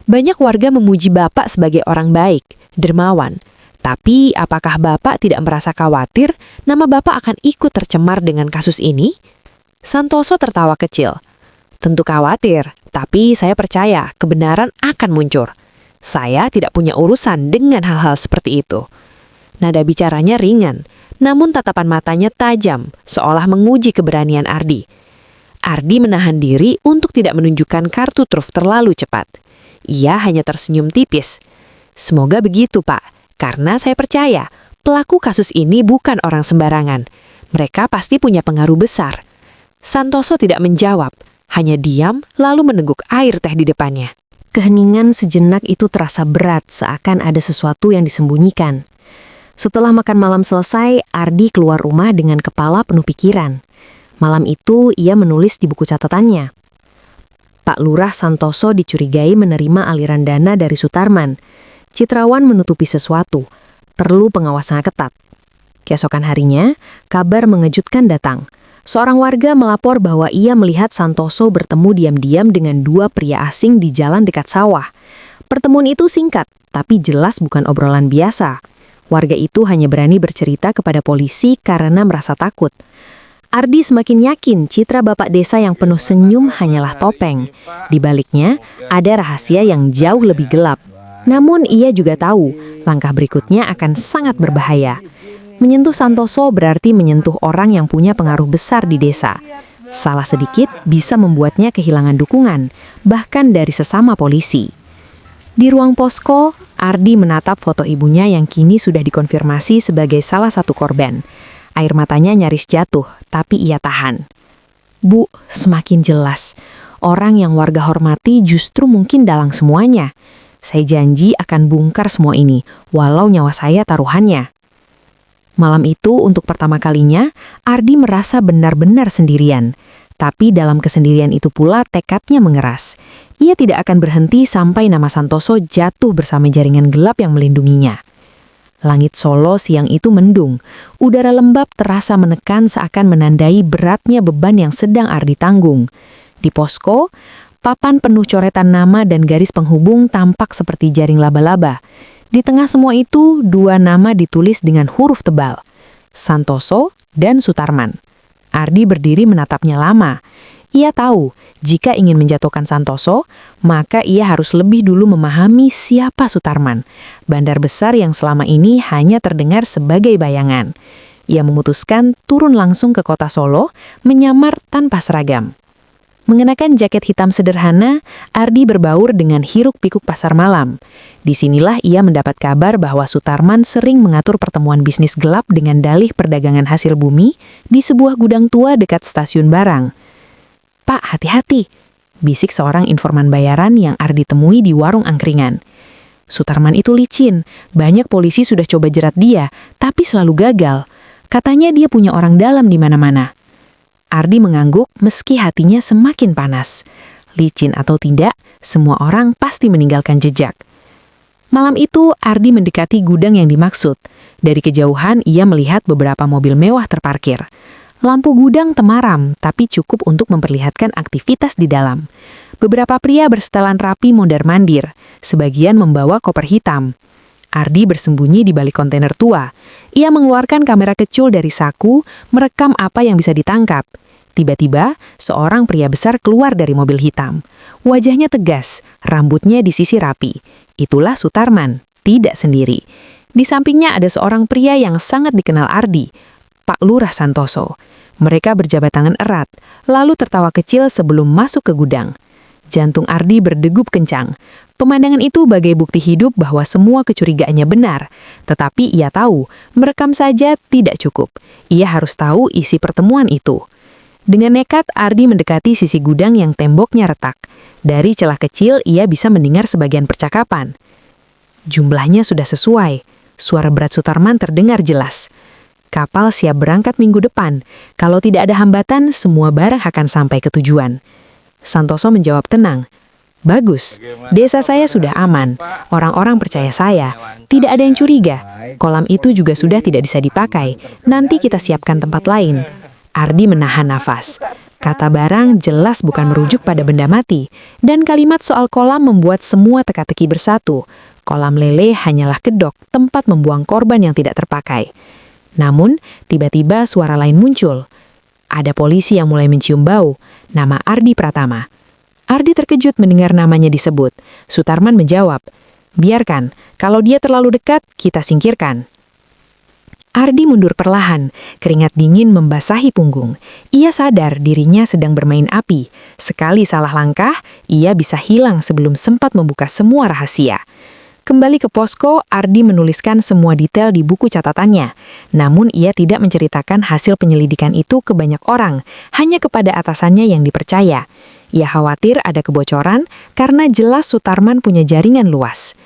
Banyak warga memuji Bapak sebagai orang baik, dermawan. Tapi apakah Bapak tidak merasa khawatir nama Bapak akan ikut tercemar dengan kasus ini? Santoso tertawa kecil. Tentu khawatir, tapi saya percaya kebenaran akan muncul. Saya tidak punya urusan dengan hal-hal seperti itu. Nada bicaranya ringan, namun tatapan matanya tajam, seolah menguji keberanian Ardi. Ardi menahan diri untuk tidak menunjukkan kartu truf terlalu cepat. Ia hanya tersenyum tipis. Semoga begitu, Pak, karena saya percaya pelaku kasus ini bukan orang sembarangan. Mereka pasti punya pengaruh besar. Santoso tidak menjawab, hanya diam lalu meneguk air teh di depannya. Keheningan sejenak itu terasa berat, seakan ada sesuatu yang disembunyikan. Setelah makan malam selesai, Ardi keluar rumah dengan kepala penuh pikiran. Malam itu, ia menulis di buku catatannya. Pak Lurah Santoso dicurigai menerima aliran dana dari Sutarman. Citrawan menutupi sesuatu. Perlu pengawasan ketat. Keesokan harinya, kabar mengejutkan datang. Seorang warga melapor bahwa ia melihat Santoso bertemu diam-diam dengan 2 pria asing di jalan dekat sawah. Pertemuan itu singkat, tapi jelas bukan obrolan biasa. Warga itu hanya berani bercerita kepada polisi karena merasa takut. Ardi semakin yakin citra bapak desa yang penuh senyum hanyalah topeng. Di baliknya, ada rahasia yang jauh lebih gelap. Namun ia juga tahu, langkah berikutnya akan sangat berbahaya. Menyentuh Santoso berarti menyentuh orang yang punya pengaruh besar di desa. Salah sedikit bisa membuatnya kehilangan dukungan, bahkan dari sesama polisi. Di ruang posko, Ardi menatap foto ibunya yang kini sudah dikonfirmasi sebagai salah satu korban. Air matanya nyaris jatuh, tapi ia tahan. Bu, semakin jelas. Orang yang warga hormati justru mungkin dalang semuanya. Saya janji akan bongkar semua ini, walau nyawa saya taruhannya. Malam itu, untuk pertama kalinya, Ardi merasa benar-benar sendirian. Tapi dalam kesendirian itu pula tekadnya mengeras. Ia tidak akan berhenti sampai nama Santoso jatuh bersama jaringan gelap yang melindunginya. Langit Solo siang itu mendung. Udara lembab terasa menekan seakan menandai beratnya beban yang sedang Ardi tanggung. Di posko, papan penuh coretan nama dan garis penghubung tampak seperti jaring laba-laba. Di tengah semua itu, 2 nama ditulis dengan huruf tebal. Santoso dan Sutarman. Ardi berdiri menatapnya lama. Ia tahu, jika ingin menjatuhkan Santoso, maka ia harus lebih dulu memahami siapa Sutarman. Bandar besar yang selama ini hanya terdengar sebagai bayangan. Ia memutuskan turun langsung ke kota Solo, menyamar tanpa seragam. Mengenakan jaket hitam sederhana, Ardi berbaur dengan hiruk-pikuk pasar malam. Disinilah ia mendapat kabar bahwa Sutarman sering mengatur pertemuan bisnis gelap dengan dalih perdagangan hasil bumi di sebuah gudang tua dekat stasiun barang. Pak, hati-hati, bisik seorang informan bayaran yang Ardi temui di warung angkringan. Sutarman itu licin, banyak polisi sudah coba jerat dia, tapi selalu gagal. Katanya dia punya orang dalam di mana-mana. Ardi mengangguk meski hatinya semakin panas. Licin atau tidak, semua orang pasti meninggalkan jejak. Malam itu, Ardi mendekati gudang yang dimaksud. Dari kejauhan, ia melihat beberapa mobil mewah terparkir. Lampu gudang temaram, tapi cukup untuk memperlihatkan aktivitas di dalam. Beberapa pria bersetelan rapi mondar-mandir, sebagian membawa koper hitam. Ardi bersembunyi di balik kontainer tua. Ia mengeluarkan kamera kecil dari saku, merekam apa yang bisa ditangkap. Tiba-tiba, seorang pria besar keluar dari mobil hitam. Wajahnya tegas, rambutnya disisir rapi. Itulah Sutarman, tidak sendiri. Di sampingnya ada seorang pria yang sangat dikenal Ardi, Pak Lurah Santoso. Mereka berjabat tangan erat, lalu tertawa kecil sebelum masuk ke gudang. Jantung Ardi berdegup kencang. Pemandangan itu bagai bukti hidup bahwa semua kecurigaannya benar. Tetapi ia tahu, merekam saja tidak cukup. Ia harus tahu isi pertemuan itu. Dengan nekat, Ardi mendekati sisi gudang yang temboknya retak. Dari celah kecil, ia bisa mendengar sebagian percakapan. Jumlahnya sudah sesuai. Suara berat Sutarman terdengar jelas. Kapal siap berangkat minggu depan. Kalau tidak ada hambatan, semua barang akan sampai ke tujuan. Santoso menjawab tenang. Bagus, desa saya sudah aman. Orang-orang percaya saya. Tidak ada yang curiga. Kolam itu juga sudah tidak bisa dipakai. Nanti kita siapkan tempat lain. Ardi menahan nafas. Kata barang jelas bukan merujuk pada benda mati. Dan kalimat soal kolam membuat semua teka-teki bersatu. Kolam lele hanyalah kedok, tempat membuang korban yang tidak terpakai. Namun, tiba-tiba suara lain muncul. Ada polisi yang mulai mencium bau. Nama Ardi Pratama. Ardi terkejut mendengar namanya disebut. Sutarman menjawab, biarkan, kalau dia terlalu dekat, kita singkirkan. Ardi mundur perlahan, keringat dingin membasahi punggung. Ia sadar dirinya sedang bermain api. Sekali salah langkah, ia bisa hilang sebelum sempat membuka semua rahasia. Kembali ke posko, Ardi menuliskan semua detail di buku catatannya. Namun ia tidak menceritakan hasil penyelidikan itu ke banyak orang, hanya kepada atasannya yang dipercaya. Ia khawatir ada kebocoran karena jelas Sutarman punya jaringan luas.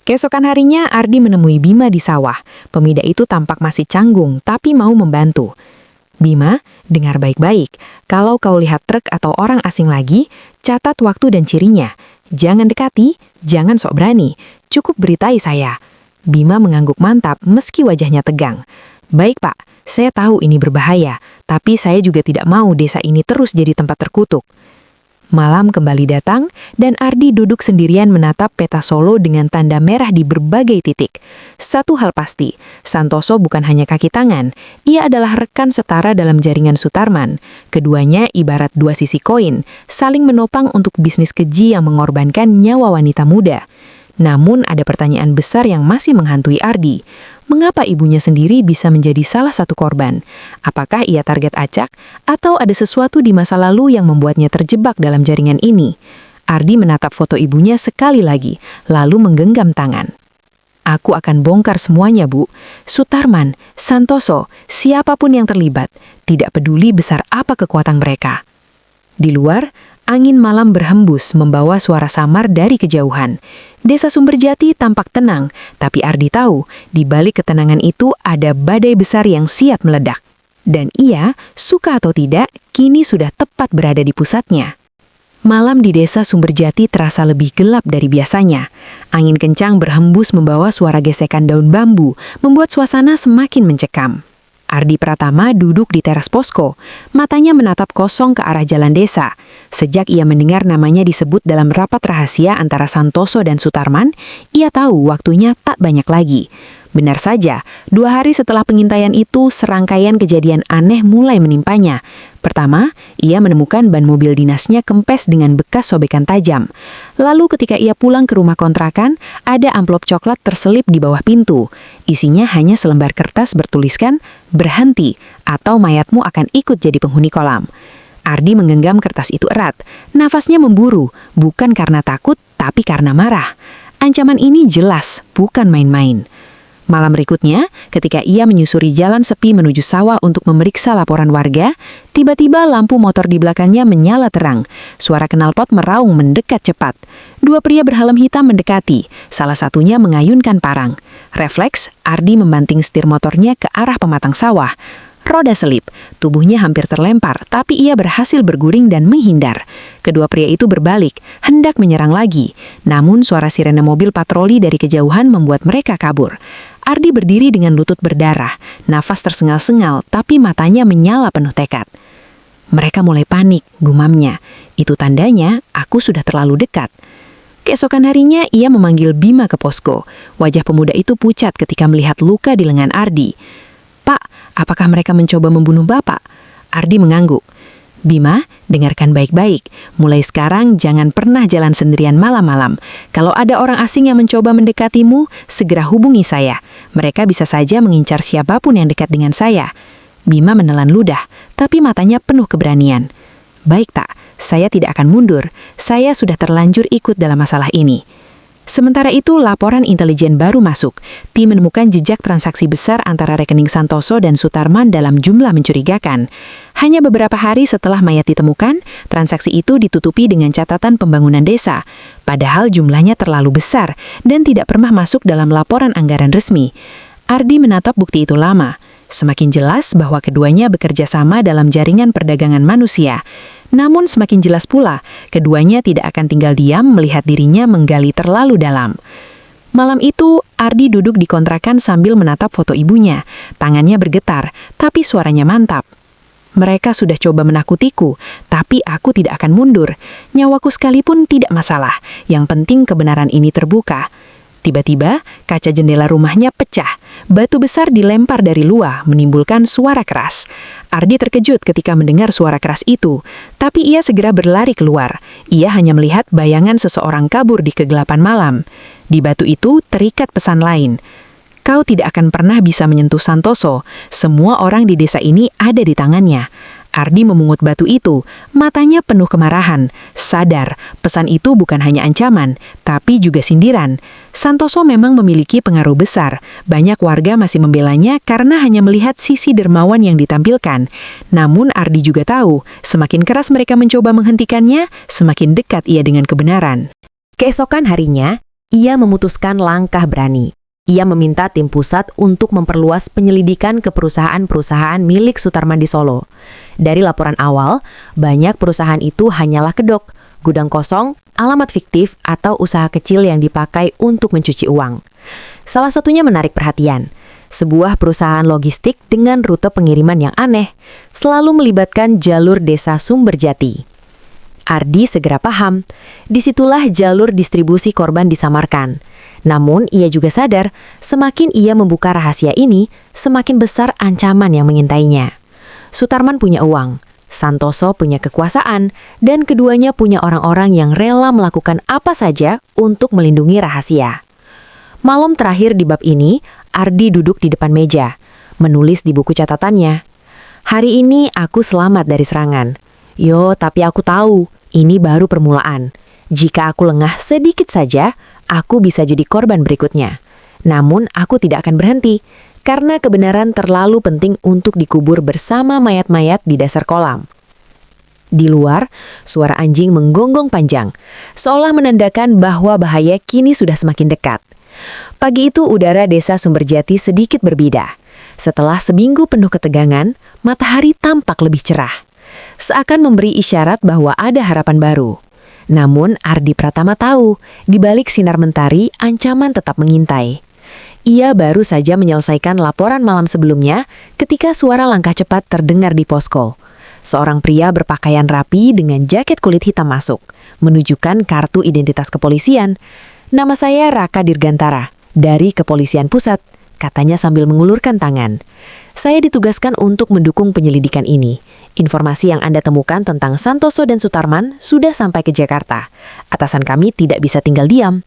Keesokan harinya, Ardi menemui Bima di sawah. Pemuda itu tampak masih canggung, tapi mau membantu. Bima, dengar baik-baik. Kalau kau lihat truk atau orang asing lagi, catat waktu dan cirinya. Jangan dekati, jangan sok berani. Cukup beritai saya. Bima mengangguk mantap meski wajahnya tegang. Baik pak, saya tahu ini berbahaya, tapi saya juga tidak mau desa ini terus jadi tempat terkutuk. Malam kembali datang, dan Ardi duduk sendirian menatap peta Solo dengan tanda merah di berbagai titik. Satu hal pasti, Santoso bukan hanya kaki tangan, ia adalah rekan setara dalam jaringan Sutarman. Keduanya ibarat dua sisi koin, saling menopang untuk bisnis keji yang mengorbankan nyawa wanita muda. Namun ada pertanyaan besar yang masih menghantui Ardi. Mengapa ibunya sendiri bisa menjadi salah satu korban? Apakah ia target acak, atau ada sesuatu di masa lalu yang membuatnya terjebak dalam jaringan ini? Ardi menatap foto ibunya sekali lagi, lalu menggenggam tangan. Aku akan bongkar semuanya, Bu. Sutarman, Santoso, siapapun yang terlibat, tidak peduli besar apa kekuatan mereka. Di luar, angin malam berhembus membawa suara samar dari kejauhan. Desa Sumberjati tampak tenang, tapi Ardi tahu, di balik ketenangan itu ada badai besar yang siap meledak. Dan ia, suka atau tidak, kini sudah tepat berada di pusatnya. Malam di desa Sumberjati terasa lebih gelap dari biasanya. Angin kencang berhembus membawa suara gesekan daun bambu, membuat suasana semakin mencekam. Ardi Pratama duduk di teras posko, matanya menatap kosong ke arah jalan desa. Sejak ia mendengar namanya disebut dalam rapat rahasia antara Santoso dan Sutarman, ia tahu waktunya tak banyak lagi. Benar saja, 2 hari setelah pengintaian itu, serangkaian kejadian aneh mulai menimpanya. Pertama, ia menemukan ban mobil dinasnya kempes dengan bekas sobekan tajam. Lalu ketika ia pulang ke rumah kontrakan, ada amplop coklat terselip di bawah pintu. Isinya hanya selembar kertas bertuliskan, "Berhenti, atau mayatmu akan ikut jadi penghuni kolam." Ardi menggenggam kertas itu erat. Nafasnya memburu, bukan karena takut, tapi karena marah. Ancaman ini jelas, bukan main-main. Malam berikutnya, ketika ia menyusuri jalan sepi menuju sawah untuk memeriksa laporan warga, tiba-tiba lampu motor di belakangnya menyala terang. Suara knalpot meraung mendekat cepat. 2 pria berhelm hitam mendekati, salah satunya mengayunkan parang. Refleks, Ardi membanting setir motornya ke arah pematang sawah. Roda selip, tubuhnya hampir terlempar, tapi ia berhasil berguling dan menghindar. Kedua pria itu berbalik, hendak menyerang lagi. Namun suara sirene mobil patroli dari kejauhan membuat mereka kabur. Ardi berdiri dengan lutut berdarah, nafas tersengal-sengal, tapi matanya menyala penuh tekad. Mereka mulai panik, gumamnya. Itu tandanya aku sudah terlalu dekat. Keesokan harinya, ia memanggil Bima ke posko. Wajah pemuda itu pucat ketika melihat luka di lengan Ardi. "Pak, apakah mereka mencoba membunuh Bapak?" Ardi mengangguk. "Bima, dengarkan baik-baik. Mulai sekarang jangan pernah jalan sendirian malam-malam. Kalau ada orang asing yang mencoba mendekatimu, segera hubungi saya. Mereka bisa saja mengincar siapapun yang dekat dengan saya." Bima menelan ludah, tapi matanya penuh keberanian. "Baik tak, saya tidak akan mundur. Saya sudah terlanjur ikut dalam masalah ini." Sementara itu, laporan intelijen baru masuk. Tim menemukan jejak transaksi besar antara rekening Santoso dan Sutarman dalam jumlah mencurigakan. Hanya beberapa hari setelah mayat ditemukan, transaksi itu ditutupi dengan catatan pembangunan desa. Padahal jumlahnya terlalu besar dan tidak pernah masuk dalam laporan anggaran resmi. Ardi menatap bukti itu lama. Semakin jelas bahwa keduanya bekerja sama dalam jaringan perdagangan manusia. Namun semakin jelas pula, keduanya tidak akan tinggal diam melihat dirinya menggali terlalu dalam. Malam itu, Ardi duduk di kontrakan sambil menatap foto ibunya. Tangannya bergetar, tapi suaranya mantap. "Mereka sudah coba menakutiku, tapi aku tidak akan mundur. Nyawaku sekalipun tidak masalah. Yang penting kebenaran ini terbuka." Tiba-tiba, kaca jendela rumahnya pecah. Batu besar dilempar dari luar, menimbulkan suara keras. Ardi terkejut ketika mendengar suara keras itu, tapi ia segera berlari keluar. Ia hanya melihat bayangan seseorang kabur di kegelapan malam. Di batu itu terikat pesan lain. "Kau tidak akan pernah bisa menyentuh Santoso. Semua orang di desa ini ada di tangannya." Ardi memungut batu itu, matanya penuh kemarahan. Sadar, pesan itu bukan hanya ancaman, tapi juga sindiran. Santoso memang memiliki pengaruh besar. Banyak warga masih membelanya karena hanya melihat sisi dermawan yang ditampilkan. Namun Ardi juga tahu, semakin keras mereka mencoba menghentikannya, semakin dekat ia dengan kebenaran. Keesokan harinya, ia memutuskan langkah berani. Ia meminta tim pusat untuk memperluas penyelidikan ke perusahaan-perusahaan milik Sutarman di Solo. Dari laporan awal, banyak perusahaan itu hanyalah kedok, gudang kosong, alamat fiktif, atau usaha kecil yang dipakai untuk mencuci uang. Salah satunya menarik perhatian. Sebuah perusahaan logistik dengan rute pengiriman yang aneh, selalu melibatkan jalur desa Sumberjati. Ardi segera paham, disitulah jalur distribusi korban disamarkan. Namun, ia juga sadar, semakin ia membuka rahasia ini, semakin besar ancaman yang mengintainya. Sutarman punya uang, Santoso punya kekuasaan, dan keduanya punya orang-orang yang rela melakukan apa saja untuk melindungi rahasia. Malam terakhir di bab ini, Ardi duduk di depan meja, menulis di buku catatannya. "Hari ini aku selamat dari serangan. Yo, tapi aku tahu, ini baru permulaan. Jika aku lengah sedikit saja, aku bisa jadi korban berikutnya. Namun aku tidak akan berhenti, karena kebenaran terlalu penting untuk dikubur bersama mayat-mayat di dasar kolam." Di luar, suara anjing menggonggong panjang, seolah menandakan bahwa bahaya kini sudah semakin dekat. Pagi itu udara desa Sumberjati sedikit berbeda. Setelah seminggu penuh ketegangan, matahari tampak lebih cerah. Seakan memberi isyarat bahwa ada harapan baru. Namun Ardi Pratama tahu, di balik sinar mentari, ancaman tetap mengintai. Ia baru saja menyelesaikan laporan malam sebelumnya ketika suara langkah cepat terdengar di posko. Seorang pria berpakaian rapi dengan jaket kulit hitam masuk, menunjukkan kartu identitas kepolisian. "Nama saya Raka Dirgantara, dari Kepolisian Pusat," katanya sambil mengulurkan tangan. "Saya ditugaskan untuk mendukung penyelidikan ini. Informasi yang Anda temukan tentang Santoso dan Sutarman sudah sampai ke Jakarta. Atasan kami tidak bisa tinggal diam."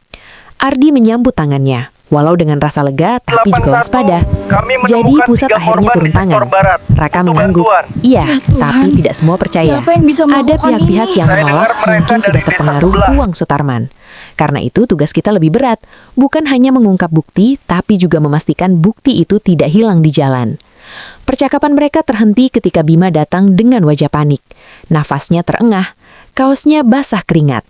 Ardi menyambut tangannya, walau dengan rasa lega tapi juga waspada. Jadi pusat akhirnya turun tangan. Raka mengangguk. Iya, tapi tidak semua percaya. Siapa yang bisa Ada melakukan pihak-pihak ini? yang menolak, mungkin sudah terpengaruh uang Sutarman. Karena itu tugas kita lebih berat, bukan hanya mengungkap bukti, tapi juga memastikan bukti itu tidak hilang di jalan. Percakapan mereka terhenti ketika Bima datang dengan wajah panik. Nafasnya terengah, kaosnya basah keringat.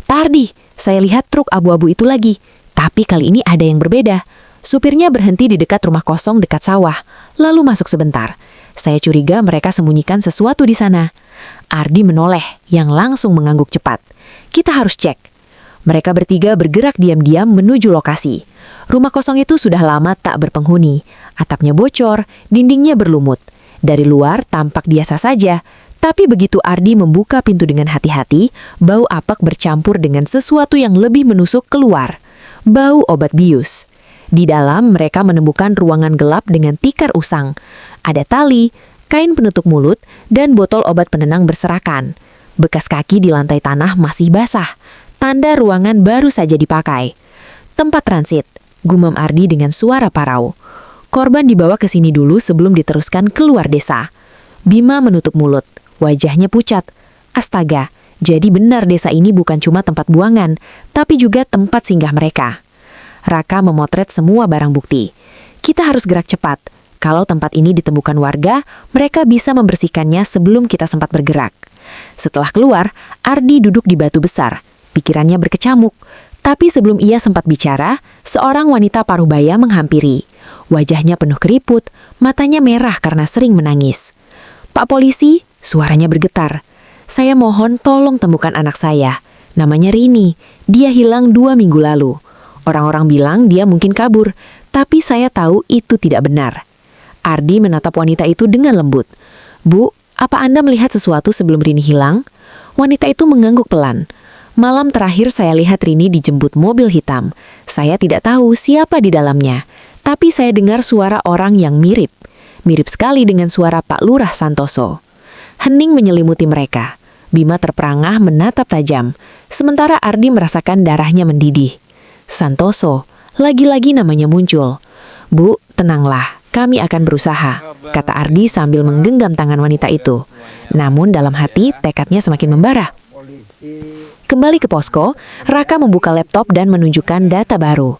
"Pak Ardi, saya lihat truk abu-abu itu lagi, tapi kali ini ada yang berbeda." Supirnya berhenti di dekat rumah kosong dekat sawah, lalu masuk sebentar. Saya curiga mereka sembunyikan sesuatu di sana. Ardi menoleh, yang langsung mengangguk cepat. Kita harus cek. Mereka bertiga bergerak diam-diam menuju lokasi. Rumah kosong itu sudah lama tak berpenghuni. Atapnya bocor, dindingnya berlumut. Dari luar tampak biasa saja. Tapi begitu Ardi membuka pintu dengan hati-hati, bau apak bercampur dengan sesuatu yang lebih menusuk keluar. Bau obat bius. Di dalam mereka menemukan ruangan gelap dengan tikar usang. Ada tali, kain penutup mulut, dan botol obat penenang berserakan. Bekas kaki di lantai tanah masih basah. Tanda ruangan baru saja dipakai. Tempat transit, gumam Ardi dengan suara parau. Korban dibawa ke sini dulu sebelum diteruskan keluar desa. Bima menutup mulut. Wajahnya pucat. Astaga, jadi benar desa ini bukan cuma tempat buangan, tapi juga tempat singgah mereka. Raka memotret semua barang bukti. Kita harus gerak cepat. Kalau tempat ini ditemukan warga, mereka bisa membersihkannya sebelum kita sempat bergerak. Setelah keluar, Ardi duduk di batu besar. Pikirannya berkecamuk. Tapi sebelum ia sempat bicara, seorang wanita paruh-baya menghampiri. Wajahnya penuh keriput, matanya merah karena sering menangis. Pak polisi, suaranya bergetar. Saya mohon tolong temukan anak saya. Namanya Rini. Dia hilang 2 minggu lalu. Orang-orang bilang dia mungkin kabur, tapi saya tahu itu tidak benar. Ardi menatap wanita itu dengan lembut. Bu, apa Anda melihat sesuatu sebelum Rini hilang? Wanita itu mengangguk pelan. Malam terakhir saya lihat Rini dijemput mobil hitam. Saya tidak tahu siapa di dalamnya, tapi saya dengar suara orang yang mirip. Mirip sekali dengan suara Pak Lurah Santoso. Hening menyelimuti mereka. Bima terperangah menatap tajam, sementara Ardi merasakan darahnya mendidih. Santoso, lagi-lagi namanya muncul. Bu, tenanglah, kami akan berusaha, kata Ardi sambil menggenggam tangan wanita itu. Namun dalam hati tekadnya semakin membara. Kembali ke posko, Raka membuka laptop dan menunjukkan data baru.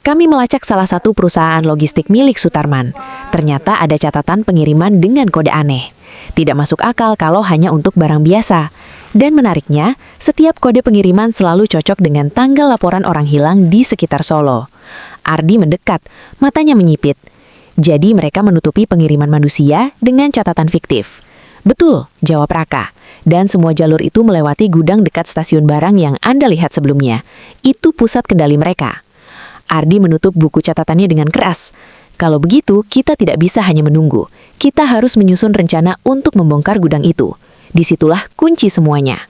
Kami melacak salah satu perusahaan logistik milik Sutarman. Ternyata ada catatan pengiriman dengan kode aneh. Tidak masuk akal kalau hanya untuk barang biasa. Dan menariknya, setiap kode pengiriman selalu cocok dengan tanggal laporan orang hilang di sekitar Solo. Ardi mendekat, matanya menyipit. Jadi mereka menutupi pengiriman manusia dengan catatan fiktif. Betul, jawab Raka. Dan semua jalur itu melewati gudang dekat stasiun barang yang Anda lihat sebelumnya. Itu pusat kendali mereka. Ardi menutup buku catatannya dengan keras. Kalau begitu, kita tidak bisa hanya menunggu. Kita harus menyusun rencana untuk membongkar gudang itu. Disitulah kunci semuanya.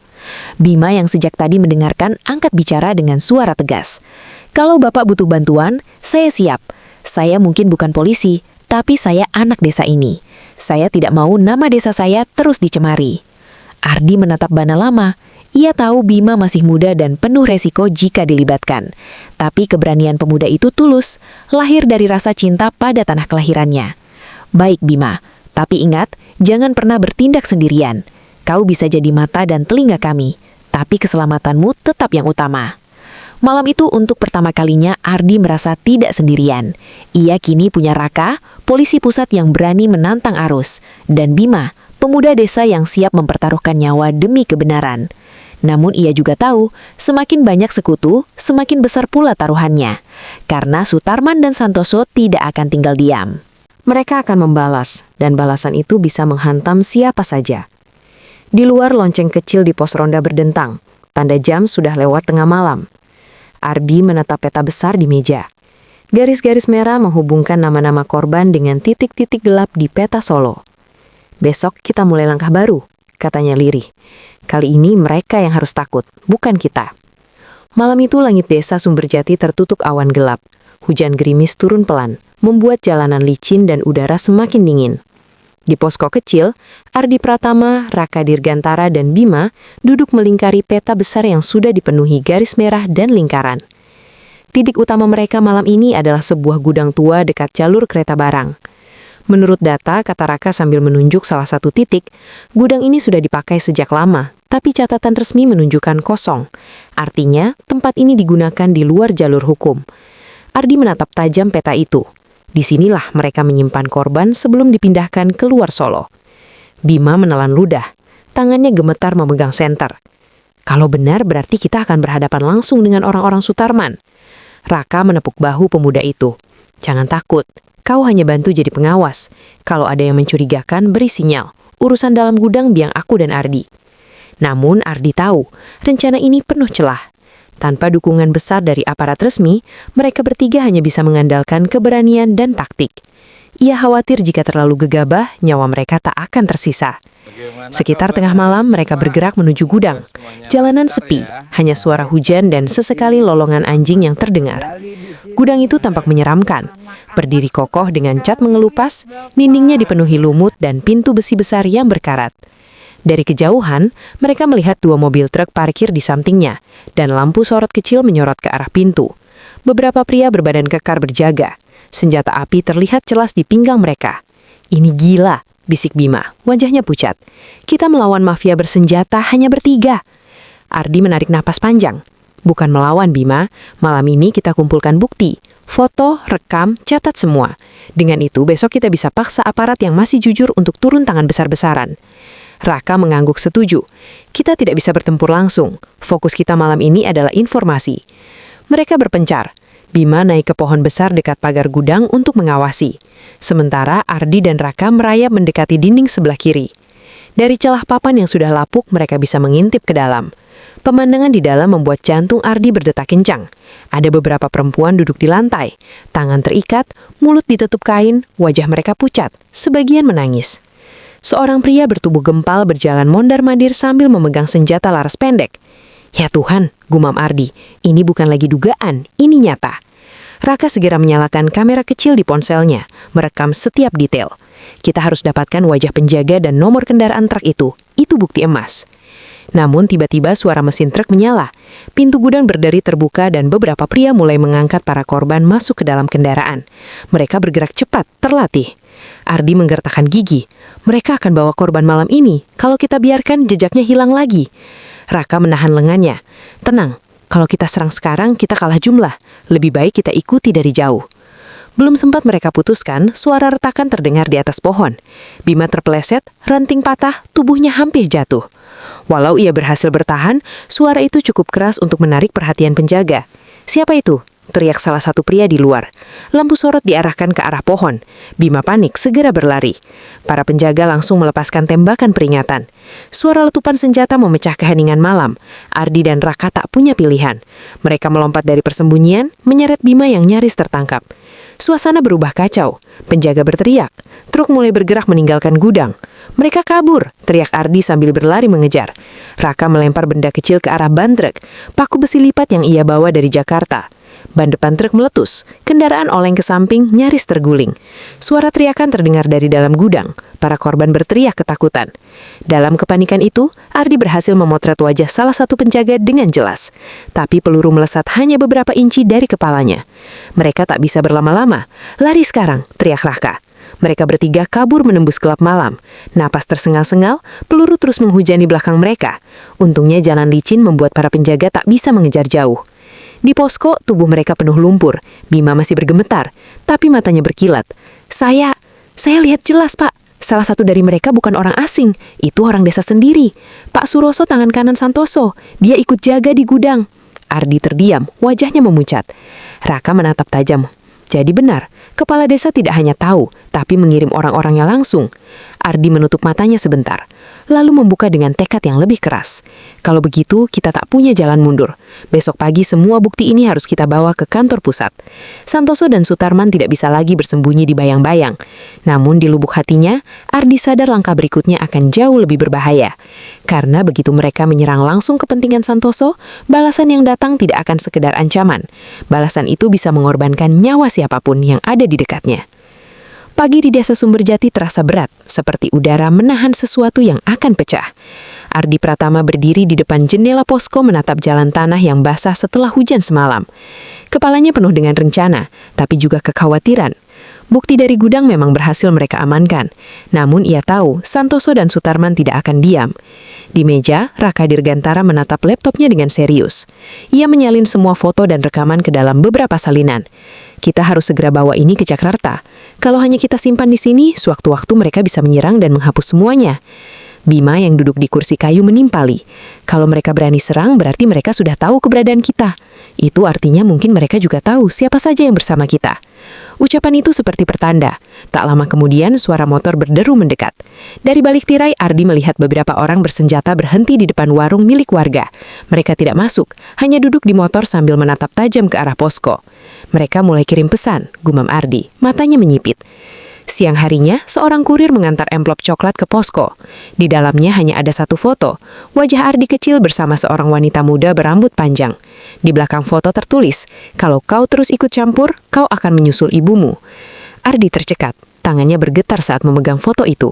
Bima yang sejak tadi mendengarkan angkat bicara dengan suara tegas. Kalau Bapak butuh bantuan, saya siap. Saya mungkin bukan polisi, tapi saya anak desa ini. Saya tidak mau nama desa saya terus dicemari. Ardi menatap Bana lama. Ia tahu Bima masih muda dan penuh resiko jika dilibatkan. Tapi keberanian pemuda itu tulus, lahir dari rasa cinta pada tanah kelahirannya. Baik Bima, tapi ingat, jangan pernah bertindak sendirian. Kau bisa jadi mata dan telinga kami, tapi keselamatanmu tetap yang utama. Malam itu untuk pertama kalinya Ardi merasa tidak sendirian. Ia kini punya Raka, polisi pusat yang berani menantang arus, dan Bima, pemuda desa yang siap mempertaruhkan nyawa demi kebenaran. Namun ia juga tahu, semakin banyak sekutu, semakin besar pula taruhannya. Karena Sutarman dan Santoso tidak akan tinggal diam. Mereka akan membalas, dan balasan itu bisa menghantam siapa saja. Di luar lonceng kecil di pos ronda berdentang, tanda jam sudah lewat tengah malam. Ardi menatap peta besar di meja. Garis-garis merah menghubungkan nama-nama korban dengan titik-titik gelap di peta Solo. Besok kita mulai langkah baru, katanya lirih. Kali ini mereka yang harus takut, bukan kita. Malam itu langit desa Sumberjati tertutup awan gelap. Hujan gerimis turun pelan, membuat jalanan licin dan udara semakin dingin. Di posko kecil, Ardi Pratama, Raka Dirgantara, dan Bima duduk melingkari peta besar yang sudah dipenuhi garis merah dan lingkaran. Titik utama mereka malam ini adalah sebuah gudang tua dekat jalur kereta barang. Menurut data, kata Raka sambil menunjuk salah satu titik, gudang ini sudah dipakai sejak lama, tapi catatan resmi menunjukkan kosong. Artinya, tempat ini digunakan di luar jalur hukum. Ardi menatap tajam peta itu. Disinilah mereka menyimpan korban sebelum dipindahkan keluar Solo. Bima menelan ludah. Tangannya gemetar memegang senter. Kalau benar berarti kita akan berhadapan langsung dengan orang-orang Sutarman. Raka menepuk bahu pemuda itu. Jangan takut. Kau hanya bantu jadi pengawas. Kalau ada yang mencurigakan, beri sinyal. Urusan dalam gudang biang aku dan Ardi. Namun Ardi tahu, rencana ini penuh celah. Tanpa dukungan besar dari aparat resmi, mereka bertiga hanya bisa mengandalkan keberanian dan taktik. Ia khawatir jika terlalu gegabah, nyawa mereka tak akan tersisa. Sekitar tengah malam, mereka bergerak menuju gudang. Jalanan sepi, hanya suara hujan dan sesekali lolongan anjing yang terdengar. Gudang itu tampak menyeramkan. Berdiri kokoh dengan cat mengelupas, dindingnya dipenuhi lumut dan pintu besi besar yang berkarat. Dari kejauhan, mereka melihat dua mobil truk parkir di sampingnya, dan lampu sorot kecil menyorot ke arah pintu. Beberapa pria berbadan kekar berjaga. Senjata api terlihat jelas di pinggang mereka. Ini gila, bisik Bima, wajahnya pucat. Kita melawan mafia bersenjata hanya bertiga. Ardi menarik napas panjang. Bukan melawan Bima, malam ini kita kumpulkan bukti. Foto, rekam, catat semua. Dengan itu besok kita bisa paksa aparat yang masih jujur untuk turun tangan besar-besaran. Raka mengangguk setuju. Kita tidak bisa bertempur langsung. Fokus kita malam ini adalah informasi. Mereka berpencar. Bima naik ke pohon besar dekat pagar gudang untuk mengawasi. Sementara Ardi dan Raka merayap mendekati dinding sebelah kiri. Dari celah papan yang sudah lapuk, mereka bisa mengintip ke dalam. Pemandangan di dalam membuat jantung Ardi berdetak kencang. Ada beberapa perempuan duduk di lantai. Tangan terikat, mulut ditutup kain, wajah mereka pucat, sebagian menangis. Seorang pria bertubuh gempal berjalan mondar-mandir sambil memegang senjata laras pendek. Ya Tuhan, gumam Ardi, ini bukan lagi dugaan, ini nyata. Raka segera menyalakan kamera kecil di ponselnya, merekam setiap detail. Kita harus dapatkan wajah penjaga dan nomor kendaraan truk itu bukti emas. Namun tiba-tiba suara mesin truk menyala. Pintu gudang berderi terbuka dan beberapa pria mulai mengangkat para korban masuk ke dalam kendaraan. Mereka bergerak cepat, terlatih. Ardi menggertakkan gigi. Mereka akan bawa korban malam ini. Kalau kita biarkan, jejaknya hilang lagi. Raka menahan lengannya. Tenang, kalau kita serang sekarang, kita kalah jumlah. Lebih baik kita ikuti dari jauh. Belum sempat mereka putuskan, suara retakan terdengar di atas pohon. Bima terpeleset, ranting patah, tubuhnya hampir jatuh. Walau ia berhasil bertahan, suara itu cukup keras untuk menarik perhatian penjaga. Siapa itu? Teriak salah satu pria di luar. Lampu sorot diarahkan ke arah pohon. Bima panik, segera berlari. Para penjaga langsung melepaskan tembakan peringatan. Suara letupan senjata memecah keheningan malam. Ardi dan Raka tak punya pilihan. Mereka melompat dari persembunyian, menyeret Bima yang nyaris tertangkap. Suasana berubah kacau. Penjaga berteriak. Truk mulai bergerak meninggalkan gudang. Mereka kabur, teriak Ardi sambil berlari mengejar. Raka melempar benda kecil ke arah ban truk, paku besi lipat yang ia bawa dari Jakarta. Ban depan truk meletus, kendaraan oleng ke samping nyaris terguling. Suara teriakan terdengar dari dalam gudang. Para korban berteriak ketakutan. Dalam kepanikan itu, Ardi berhasil memotret wajah salah satu penjaga dengan jelas. Tapi peluru melesat hanya beberapa inci dari kepalanya. Mereka tak bisa berlama-lama. Lari sekarang, teriak Raka. Mereka bertiga kabur menembus gelap malam. Napas tersengal-sengal, peluru terus menghujani belakang mereka. Untungnya jalan licin membuat para penjaga tak bisa mengejar jauh. Di posko, tubuh mereka penuh lumpur. Bima masih bergemetar, tapi matanya berkilat. Saya lihat jelas, Pak. Salah satu dari mereka bukan orang asing. Itu orang desa sendiri. Pak Suroso tangan kanan Santoso. Dia ikut jaga di gudang. Ardi terdiam, wajahnya memucat. Raka menatap tajam. Jadi benar, kepala desa tidak hanya tahu, tapi mengirim orang-orangnya langsung. Ardi menutup matanya sebentar, lalu membuka dengan tekad yang lebih keras. Kalau begitu, kita tak punya jalan mundur. Besok pagi semua bukti ini harus kita bawa ke kantor pusat. Santoso dan Sutarman tidak bisa lagi bersembunyi di bayang-bayang. Namun di lubuk hatinya, Ardi sadar langkah berikutnya akan jauh lebih berbahaya. Karena begitu mereka menyerang langsung kepentingan Santoso, balasan yang datang tidak akan sekedar ancaman. Balasan itu bisa mengorbankan nyawa siapapun yang ada di dekatnya. Pagi di desa Sumberjati terasa berat, seperti udara menahan sesuatu yang akan pecah. Ardi Pratama berdiri di depan jendela posko menatap jalan tanah yang basah setelah hujan semalam. Kepalanya penuh dengan rencana, tapi juga kekhawatiran. Bukti dari gudang memang berhasil mereka amankan. Namun ia tahu Santoso dan Sutarman tidak akan diam. Di meja, Raka Dirgantara menatap laptopnya dengan serius. Ia menyalin semua foto dan rekaman ke dalam beberapa salinan. Kita harus segera bawa ini ke Jakarta. Kalau hanya kita simpan di sini, sewaktu-waktu mereka bisa menyerang dan menghapus semuanya. Bima yang duduk di kursi kayu menimpali. Kalau mereka berani serang, berarti mereka sudah tahu keberadaan kita. Itu artinya mungkin mereka juga tahu siapa saja yang bersama kita. Ucapan itu seperti pertanda. Tak lama kemudian, suara motor berderu mendekat. Dari balik tirai, Ardi melihat beberapa orang bersenjata berhenti di depan warung milik warga. Mereka tidak masuk, hanya duduk di motor sambil menatap tajam ke arah posko. Mereka mulai kirim pesan, gumam Ardi, matanya menyipit. Siang harinya, seorang kurir mengantar amplop coklat ke posko. Di dalamnya hanya ada satu foto, wajah Ardi kecil bersama seorang wanita muda berambut panjang. Di belakang foto tertulis, "Kalau kau terus ikut campur, kau akan menyusul ibumu." Ardi tercekat, tangannya bergetar saat memegang foto itu.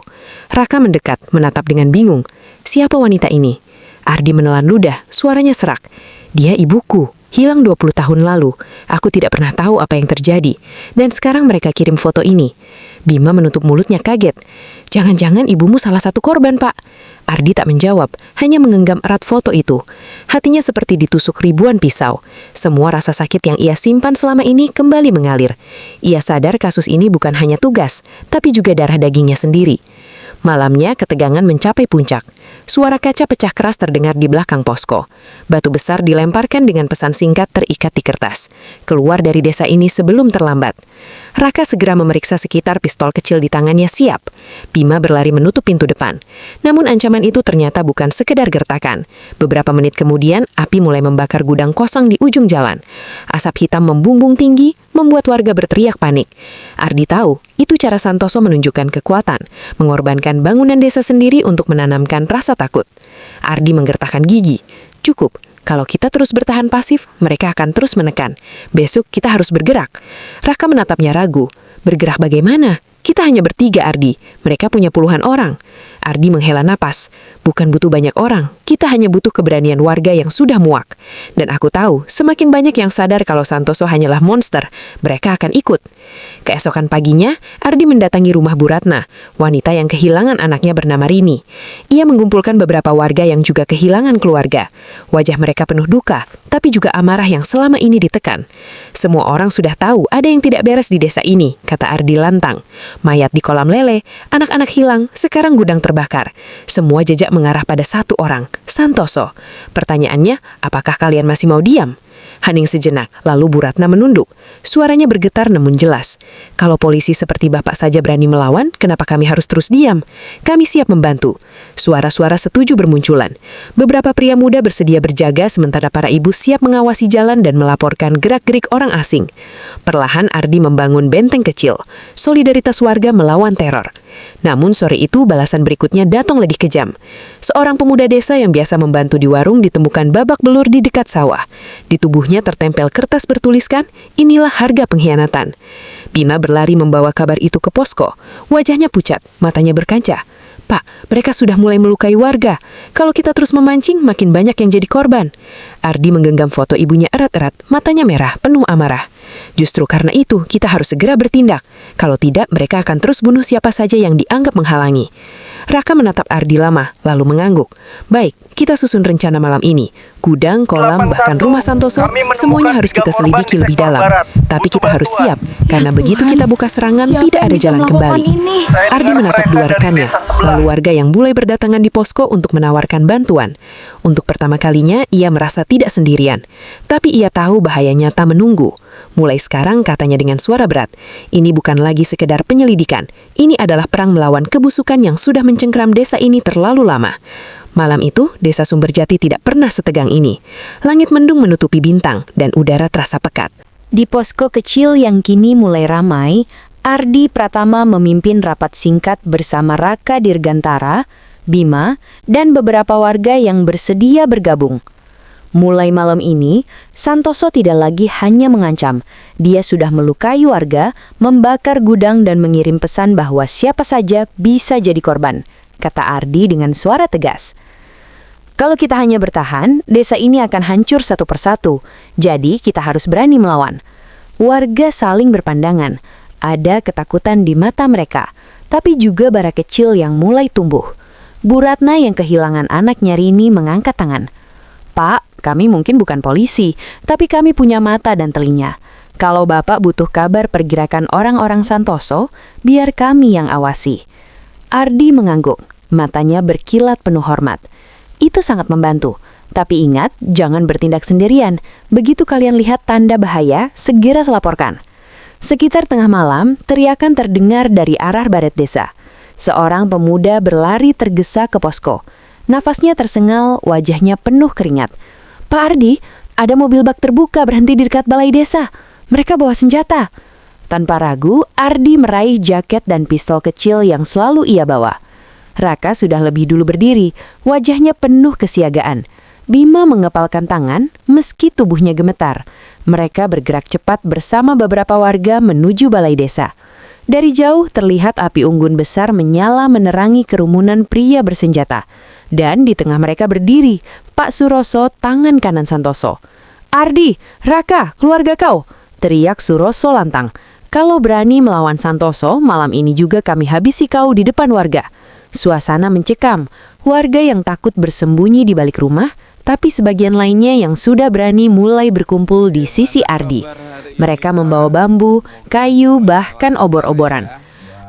Raka mendekat, menatap dengan bingung. Siapa wanita ini? Ardi menelan ludah, suaranya serak. Dia ibuku, hilang 20 tahun lalu. Aku tidak pernah tahu apa yang terjadi. Dan sekarang mereka kirim foto ini. Bima menutup mulutnya kaget. Jangan-jangan ibumu salah satu korban, Pak. Ardi tak menjawab, hanya menggenggam erat foto itu. Hatinya seperti ditusuk ribuan pisau. Semua rasa sakit yang ia simpan selama ini kembali mengalir. Ia sadar kasus ini bukan hanya tugas, tapi juga darah dagingnya sendiri. Malamnya, ketegangan mencapai puncak. Suara kaca pecah keras terdengar di belakang posko. Batu besar dilemparkan dengan pesan singkat terikat di kertas. Keluar dari desa ini sebelum terlambat. Raka segera memeriksa sekitar, pistol kecil di tangannya siap. Bima berlari menutup pintu depan. Namun ancaman itu ternyata bukan sekedar gertakan. Beberapa menit kemudian, api mulai membakar gudang kosong di ujung jalan. Asap hitam membumbung tinggi, membuat warga berteriak panik. Ardi tahu, itu cara Santoso menunjukkan kekuatan, mengorbankan bangunan desa sendiri untuk menanamkan rasa takut. Ardi menggertakkan gigi. Cukup. Kalau kita terus bertahan pasif, mereka akan terus menekan. Besok kita harus bergerak. Raka menatapnya ragu. Bergerak bagaimana? Kita hanya bertiga, Ardi. Mereka punya puluhan orang. Ardi menghela napas. Bukan butuh banyak orang. Kita hanya butuh keberanian warga yang sudah muak. Dan aku tahu, semakin banyak yang sadar kalau Santoso hanyalah monster, mereka akan ikut. Keesokan paginya, Ardi mendatangi rumah Bu Ratna, wanita yang kehilangan anaknya bernama Rini. Ia mengumpulkan beberapa warga yang juga kehilangan keluarga. Wajah mereka penuh duka, tapi juga amarah yang selama ini ditekan. Semua orang sudah tahu ada yang tidak beres di desa ini, kata Ardi lantang. Mayat di kolam lele, anak-anak hilang, sekarang gudang terbakar. Semua jejak mengarah pada satu orang, Santoso. Pertanyaannya, apakah kalian masih mau diam? Hening sejenak, lalu Bu Ratna menunduk. Suaranya bergetar namun jelas. Kalau polisi seperti Bapak saja berani melawan, kenapa kami harus terus diam? Kami siap membantu. Suara-suara setuju bermunculan. Beberapa pria muda bersedia berjaga sementara para ibu siap mengawasi jalan dan melaporkan gerak-gerik orang asing. Perlahan Ardi membangun benteng kecil. Solidaritas warga melawan teror. Namun sore itu balasan berikutnya datang lebih kejam. Seorang pemuda desa yang biasa membantu di warung ditemukan babak belur di dekat sawah. Di tubuhnya tertempel kertas bertuliskan, "Inilah harga pengkhianatan." Bima berlari membawa kabar itu ke posko. Wajahnya pucat, matanya berkaca. "Pak, mereka sudah mulai melukai warga. Kalau kita terus memancing, makin banyak yang jadi korban." Ardi menggenggam foto ibunya erat-erat, matanya merah, penuh amarah. Justru karena itu, kita harus segera bertindak. Kalau tidak, mereka akan terus bunuh siapa saja yang dianggap menghalangi. Raka menatap Ardi lama, lalu mengangguk. Baik, kita susun rencana malam ini. Gudang, kolam, bahkan rumah Santoso, semuanya harus kita selidiki lebih dalam. Tapi kita harus siap, karena begitu kita buka serangan, Siapa tidak yang ada bisa jalan melakukan kembali. ini? Ardi menatap dua rekannya, lalu warga yang mulai berdatangan di posko untuk menawarkan bantuan. Untuk pertama kalinya, ia merasa tidak sendirian. Tapi ia tahu bahaya nyata menunggu. Mulai sekarang, katanya dengan suara berat, ini bukan lagi sekedar penyelidikan. Ini adalah perang melawan kebusukan yang sudah mencengkram desa ini terlalu lama. Malam itu, desa Sumberjati tidak pernah setegang ini. Langit mendung menutupi bintang, dan udara terasa pekat. Di posko kecil yang kini mulai ramai, Ardi Pratama memimpin rapat singkat bersama Raka Dirgantara, Bima, dan beberapa warga yang bersedia bergabung. Mulai malam ini, Santoso tidak lagi hanya mengancam. Dia sudah melukai warga, membakar gudang dan mengirim pesan bahwa siapa saja bisa jadi korban, kata Ardi dengan suara tegas. Kalau kita hanya bertahan, desa ini akan hancur satu persatu. Jadi kita harus berani melawan. Warga saling berpandangan. Ada ketakutan di mata mereka, tapi juga bara kecil yang mulai tumbuh. Bu Ratna yang kehilangan anaknya Rini mengangkat tangan. Pak, kami mungkin bukan polisi, tapi kami punya mata dan telinga. Kalau Bapak butuh kabar pergerakan orang-orang Santoso, biar kami yang awasi. Ardi mengangguk, matanya berkilat penuh hormat. Itu sangat membantu. Tapi ingat, jangan bertindak sendirian. Begitu kalian lihat tanda bahaya, segera laporkan. Sekitar tengah malam, teriakan terdengar dari arah barat desa. Seorang pemuda berlari tergesa ke posko. Nafasnya tersengal, wajahnya penuh keringat. "Pak Ardi, ada mobil bak terbuka berhenti di dekat balai desa. Mereka bawa senjata." Tanpa ragu, Ardi meraih jaket dan pistol kecil yang selalu ia bawa. Raka sudah lebih dulu berdiri, wajahnya penuh kesiagaan. Bima mengepalkan tangan meski tubuhnya gemetar. Mereka bergerak cepat bersama beberapa warga menuju balai desa. Dari jauh terlihat api unggun besar menyala menerangi kerumunan pria bersenjata. Dan di tengah mereka berdiri Pak Suroso, tangan kanan Santoso. "Ardi, Raka, keluarga kau!" teriak Suroso lantang. "Kalau berani melawan Santoso, malam ini juga kami habisi kau di depan warga." Suasana mencekam, warga yang takut bersembunyi di balik rumah, tapi sebagian lainnya yang sudah berani mulai berkumpul di sisi Ardi. Mereka membawa bambu, kayu, bahkan obor-oboran.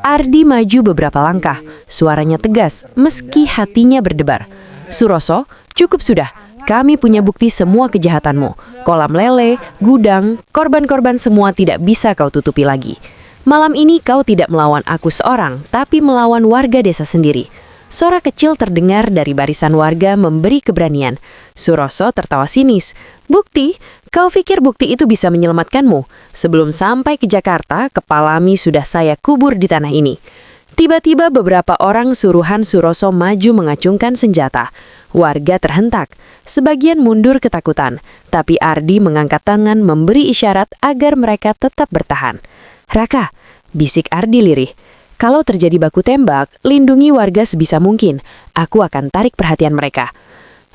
Ardi maju beberapa langkah, suaranya tegas meski hatinya berdebar. "Suroso, cukup sudah. Kami punya bukti semua kejahatanmu. Kolam lele, gudang, korban-korban semua tidak bisa kau tutupi lagi. Malam ini kau tidak melawan aku seorang, tapi melawan warga desa sendiri." Suara kecil terdengar dari barisan warga memberi keberanian. Suroso tertawa sinis. "Bukti? Kau pikir bukti itu bisa menyelamatkanmu? Sebelum sampai ke Jakarta, kepalamu sudah saya kubur di tanah ini." Tiba-tiba beberapa orang suruhan Suroso maju mengacungkan senjata. Warga terhentak. Sebagian mundur ketakutan, tapi Ardi mengangkat tangan memberi isyarat agar mereka tetap bertahan. "Raka," bisik Ardi lirih. "Kalau terjadi baku tembak, lindungi warga sebisa mungkin. Aku akan tarik perhatian mereka."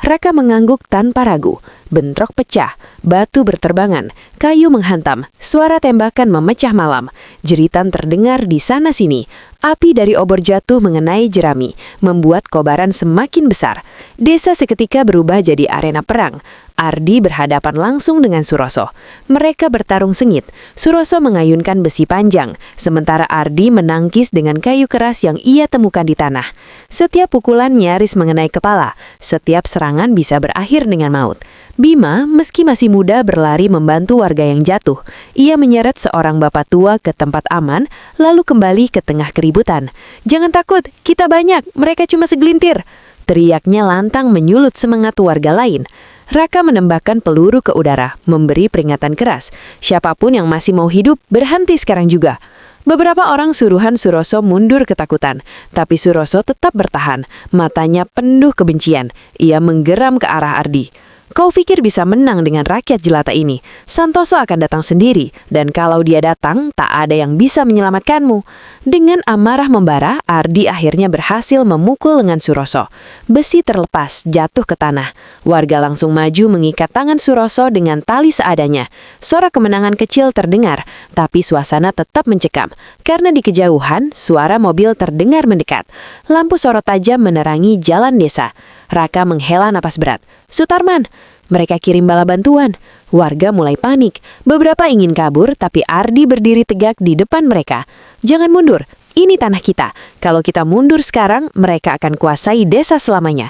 Raka mengangguk tanpa ragu. Bentrok pecah, batu berterbangan, kayu menghantam, suara tembakan memecah malam. Jeritan terdengar di sana-sini. Api dari obor jatuh mengenai jerami, membuat kobaran semakin besar. Desa seketika berubah jadi arena perang. Ardi berhadapan langsung dengan Suroso. Mereka bertarung sengit. Suroso mengayunkan besi panjang, sementara Ardi menangkis dengan kayu keras yang ia temukan di tanah. Setiap pukulan nyaris mengenai kepala, setiap serangan bisa berakhir dengan maut. Bima, meski masih muda, berlari membantu warga yang jatuh. Ia menyeret seorang bapak tua ke tempat aman, lalu kembali ke tengah keributan. "Jangan takut, kita banyak, mereka cuma segelintir," teriaknya lantang menyulut semangat warga lain. Raka menembakkan peluru ke udara, memberi peringatan keras. Siapapun yang masih mau hidup, berhenti sekarang juga. Beberapa orang suruhan Suroso mundur ketakutan, tapi Suroso tetap bertahan, matanya penuh kebencian. Ia menggeram ke arah Ardi. "Kau pikir bisa menang dengan rakyat jelata ini? Santoso akan datang sendiri, dan kalau dia datang, tak ada yang bisa menyelamatkanmu." Dengan amarah membara, Ardi akhirnya berhasil memukul lengan Suroso. Besi terlepas, jatuh ke tanah. Warga langsung maju mengikat tangan Suroso dengan tali seadanya. Suara kemenangan kecil terdengar, tapi suasana tetap mencekam. Karena di kejauhan, suara mobil terdengar mendekat. Lampu sorot tajam menerangi jalan desa. Raka menghela napas berat. "Sutarman!" Mereka kirim bala bantuan. Warga mulai panik. Beberapa ingin kabur, tapi Ardi berdiri tegak di depan mereka. "Jangan mundur, ini tanah kita. Kalau kita mundur sekarang, mereka akan kuasai desa selamanya."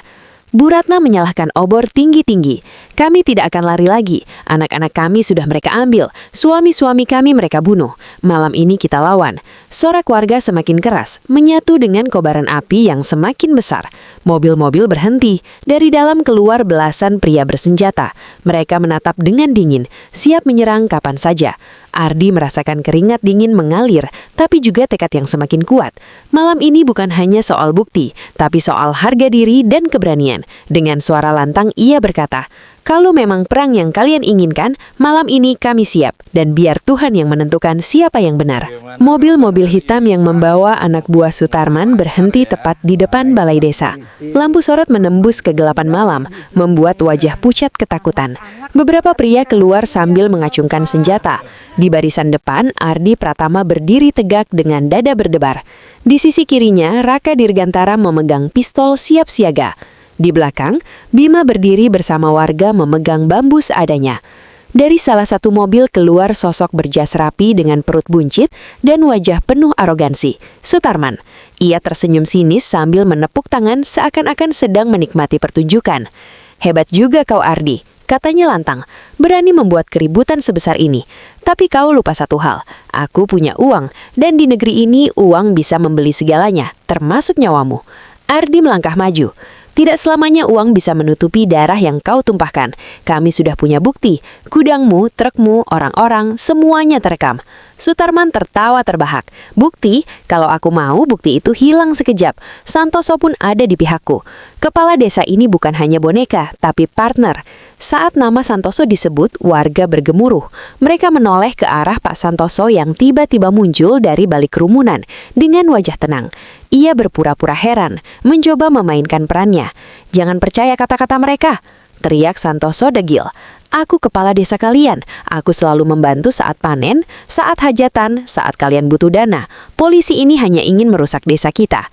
Bu Ratna menyalahkan obor tinggi-tinggi. "Kami tidak akan lari lagi. Anak-anak kami sudah mereka ambil. Suami-suami kami mereka bunuh. Malam ini kita lawan." Sorak warga semakin keras, menyatu dengan kobaran api yang semakin besar. Mobil-mobil berhenti. Dari dalam keluar belasan pria bersenjata. Mereka menatap dengan dingin, siap menyerang kapan saja. Ardi merasakan keringat dingin mengalir, tapi juga tekad yang semakin kuat. Malam ini bukan hanya soal bukti, tapi soal harga diri dan keberanian. Dengan suara lantang ia berkata, "Kalau memang perang yang kalian inginkan, malam ini kami siap, dan biar Tuhan yang menentukan siapa yang benar." Mobil-mobil hitam yang membawa anak buah Sutarman berhenti tepat di depan balai desa. Lampu sorot menembus kegelapan malam, membuat wajah pucat ketakutan. Beberapa pria keluar sambil mengacungkan senjata. Di barisan depan, Ardi Pratama berdiri tegak dengan dada berdebar. Di sisi kirinya, Raka Dirgantara memegang pistol siap siaga. Di belakang, Bima berdiri bersama warga memegang bambu seadanya. Dari salah satu mobil keluar sosok berjas rapi dengan perut buncit dan wajah penuh arogansi. Sutarman. Ia tersenyum sinis sambil menepuk tangan seakan-akan sedang menikmati pertunjukan. "Hebat juga kau Ardi. katanya lantang. Berani membuat keributan sebesar ini. Tapi kau lupa satu hal, aku punya uang, dan di negeri ini uang bisa membeli segalanya, termasuk nyawamu. Ardi melangkah maju. Tidak selamanya uang bisa menutupi darah yang kau tumpahkan. Kami sudah punya bukti. Gudangmu, trukmu, orang-orang, semuanya terekam. Sutarman tertawa terbahak. Bukti? Kalau aku mau, bukti itu hilang sekejap. Santoso pun ada di pihakku. Kepala desa ini bukan hanya boneka, tapi partner. Saat nama Santoso disebut, warga bergemuruh. Mereka menoleh ke arah Pak Santoso yang tiba-tiba muncul dari balik kerumunan dengan wajah tenang. Ia berpura-pura heran, mencoba memainkan perannya. "Jangan percaya kata-kata mereka," teriak Santoso degil. "Aku kepala desa kalian. Aku selalu membantu saat panen, saat hajatan, saat kalian butuh dana. Polisi ini hanya ingin merusak desa kita."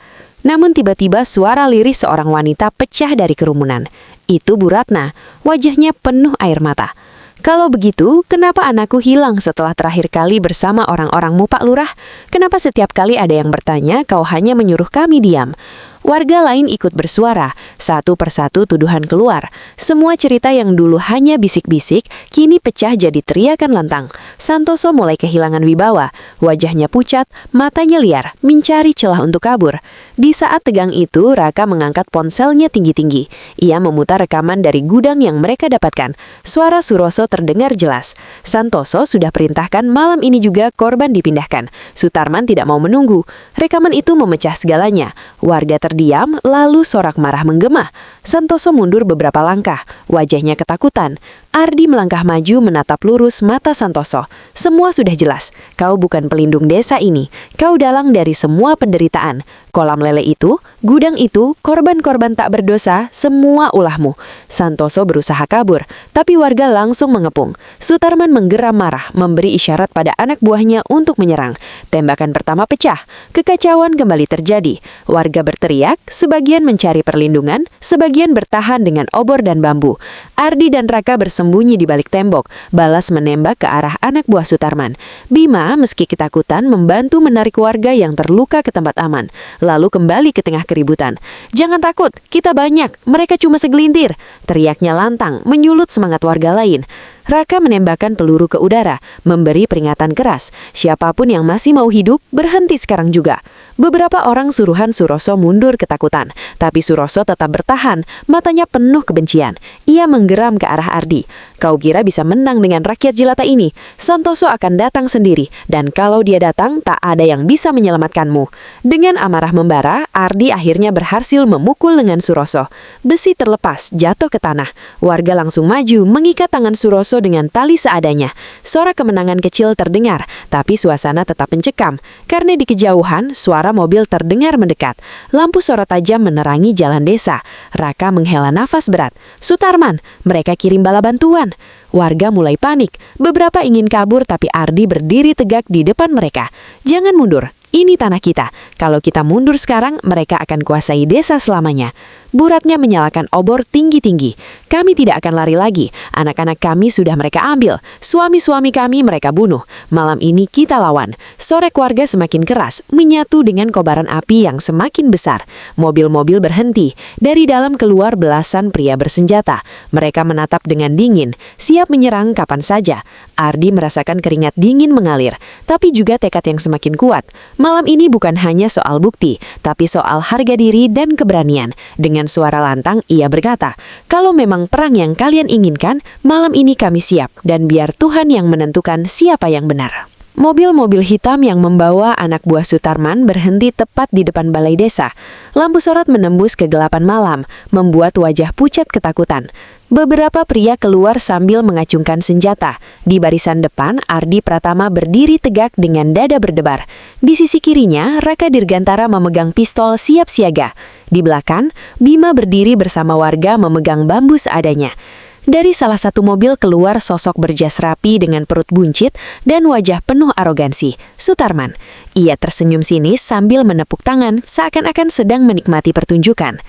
Namun tiba-tiba suara lirih seorang wanita pecah dari kerumunan. Itu Bu Ratna, wajahnya penuh air mata. "Kalau begitu, kenapa anakku hilang setelah terakhir kali bersama orang-orangmu, Pak Lurah? Kenapa setiap kali ada yang bertanya, kau hanya menyuruh kami diam?" Warga lain ikut bersuara, satu persatu tuduhan keluar. Semua cerita yang dulu hanya bisik-bisik, kini pecah jadi teriakan lantang. Santoso mulai kehilangan wibawa, wajahnya pucat, matanya liar, mencari celah untuk kabur. Di saat tegang itu, Raka mengangkat ponselnya tinggi-tinggi. Ia memutar rekaman dari gudang yang mereka dapatkan. Suara Suroso terdengar jelas. Santoso sudah perintahkan malam ini juga korban dipindahkan. Sutarman tidak mau menunggu. Rekaman itu memecah segalanya. Warga terdiam, lalu sorak marah menggema. Santoso mundur beberapa langkah, wajahnya ketakutan. Ardi melangkah maju menatap lurus mata Santoso. "Semua sudah jelas. Kau bukan pelindung desa ini. Kau dalang dari semua penderitaan. Kolam lele itu, gudang itu, korban-korban tak berdosa, semua ulahmu." Santoso berusaha kabur, tapi warga langsung mengepung. Sutarman menggeram marah, memberi isyarat pada anak buahnya untuk menyerang. Tembakan pertama pecah. Kekacauan kembali terjadi. Warga berteriak, sebagian mencari perlindungan, sebagian bertahan dengan obor dan bambu. Ardi dan Raka bersembunyi di balik tembok, balas menembak ke arah anak buah Sutarman. Bima, meski ketakutan, membantu menarik warga yang terluka ke tempat aman, lalu kembali ke tengah keributan. "Jangan takut, kita banyak, mereka cuma segelintir," teriaknya lantang, menyulut semangat warga lain. Raka menembakkan peluru ke udara, memberi peringatan keras. Siapapun yang masih mau hidup, berhenti sekarang juga. Beberapa orang suruhan Suroso mundur ketakutan, tapi Suroso tetap bertahan, matanya penuh kebencian. Ia menggeram ke arah Ardi. "Kau kira bisa menang dengan rakyat jelata ini? Santoso akan datang sendiri, dan kalau dia datang, tak ada yang bisa menyelamatkanmu." Dengan amarah membara, Ardi akhirnya berhasil memukul lengan Suroso. Besi terlepas, jatuh ke tanah. Warga langsung maju, mengikat tangan Suroso dengan tali seadanya. Sorak kemenangan kecil terdengar, tapi suasana tetap mencekam. Karena di kejauhan, suara mobil terdengar mendekat. Lampu sorot tajam menerangi jalan desa. Raka menghela nafas berat. "Sutarman, mereka kirim bala bantuan." Warga mulai panik. Beberapa ingin kabur, tapi Ardi berdiri tegak di depan mereka. "Jangan mundur. Ini tanah kita. Kalau kita mundur sekarang, mereka akan kuasai desa selamanya." Bu Ratna menyalakan obor tinggi-tinggi. "Kami tidak akan lari lagi. Anak-anak kami sudah mereka ambil. Suami-suami kami mereka bunuh. Malam ini kita lawan." Sorek warga semakin keras, menyatu dengan kobaran api yang semakin besar. Mobil-mobil berhenti. Dari dalam keluar belasan pria bersenjata. Mereka menatap dengan dingin, siap menyerang kapan saja. Ardi merasakan keringat dingin mengalir, tapi juga tekad yang semakin kuat. Malam ini bukan hanya soal bukti, tapi soal harga diri dan keberanian. Dengan suara lantang, ia berkata, "Kalau memang perang yang kalian inginkan, malam ini kami siap, dan biar Tuhan yang menentukan siapa yang benar." Mobil-mobil hitam yang membawa anak buah Sutarman berhenti tepat di depan balai desa. Lampu sorot menembus kegelapan malam, membuat wajah pucat ketakutan. Beberapa pria keluar sambil mengacungkan senjata. Di barisan depan, Ardi Pratama berdiri tegak dengan dada berdebar. Di sisi kirinya, Raka Dirgantara memegang pistol siap siaga. Di belakang, Bima berdiri bersama warga memegang bambu seadanya. Dari salah satu mobil keluar sosok berjas rapi dengan perut buncit dan wajah penuh arogansi, Sutarman. Ia tersenyum sinis sambil menepuk tangan seakan-akan sedang menikmati pertunjukan.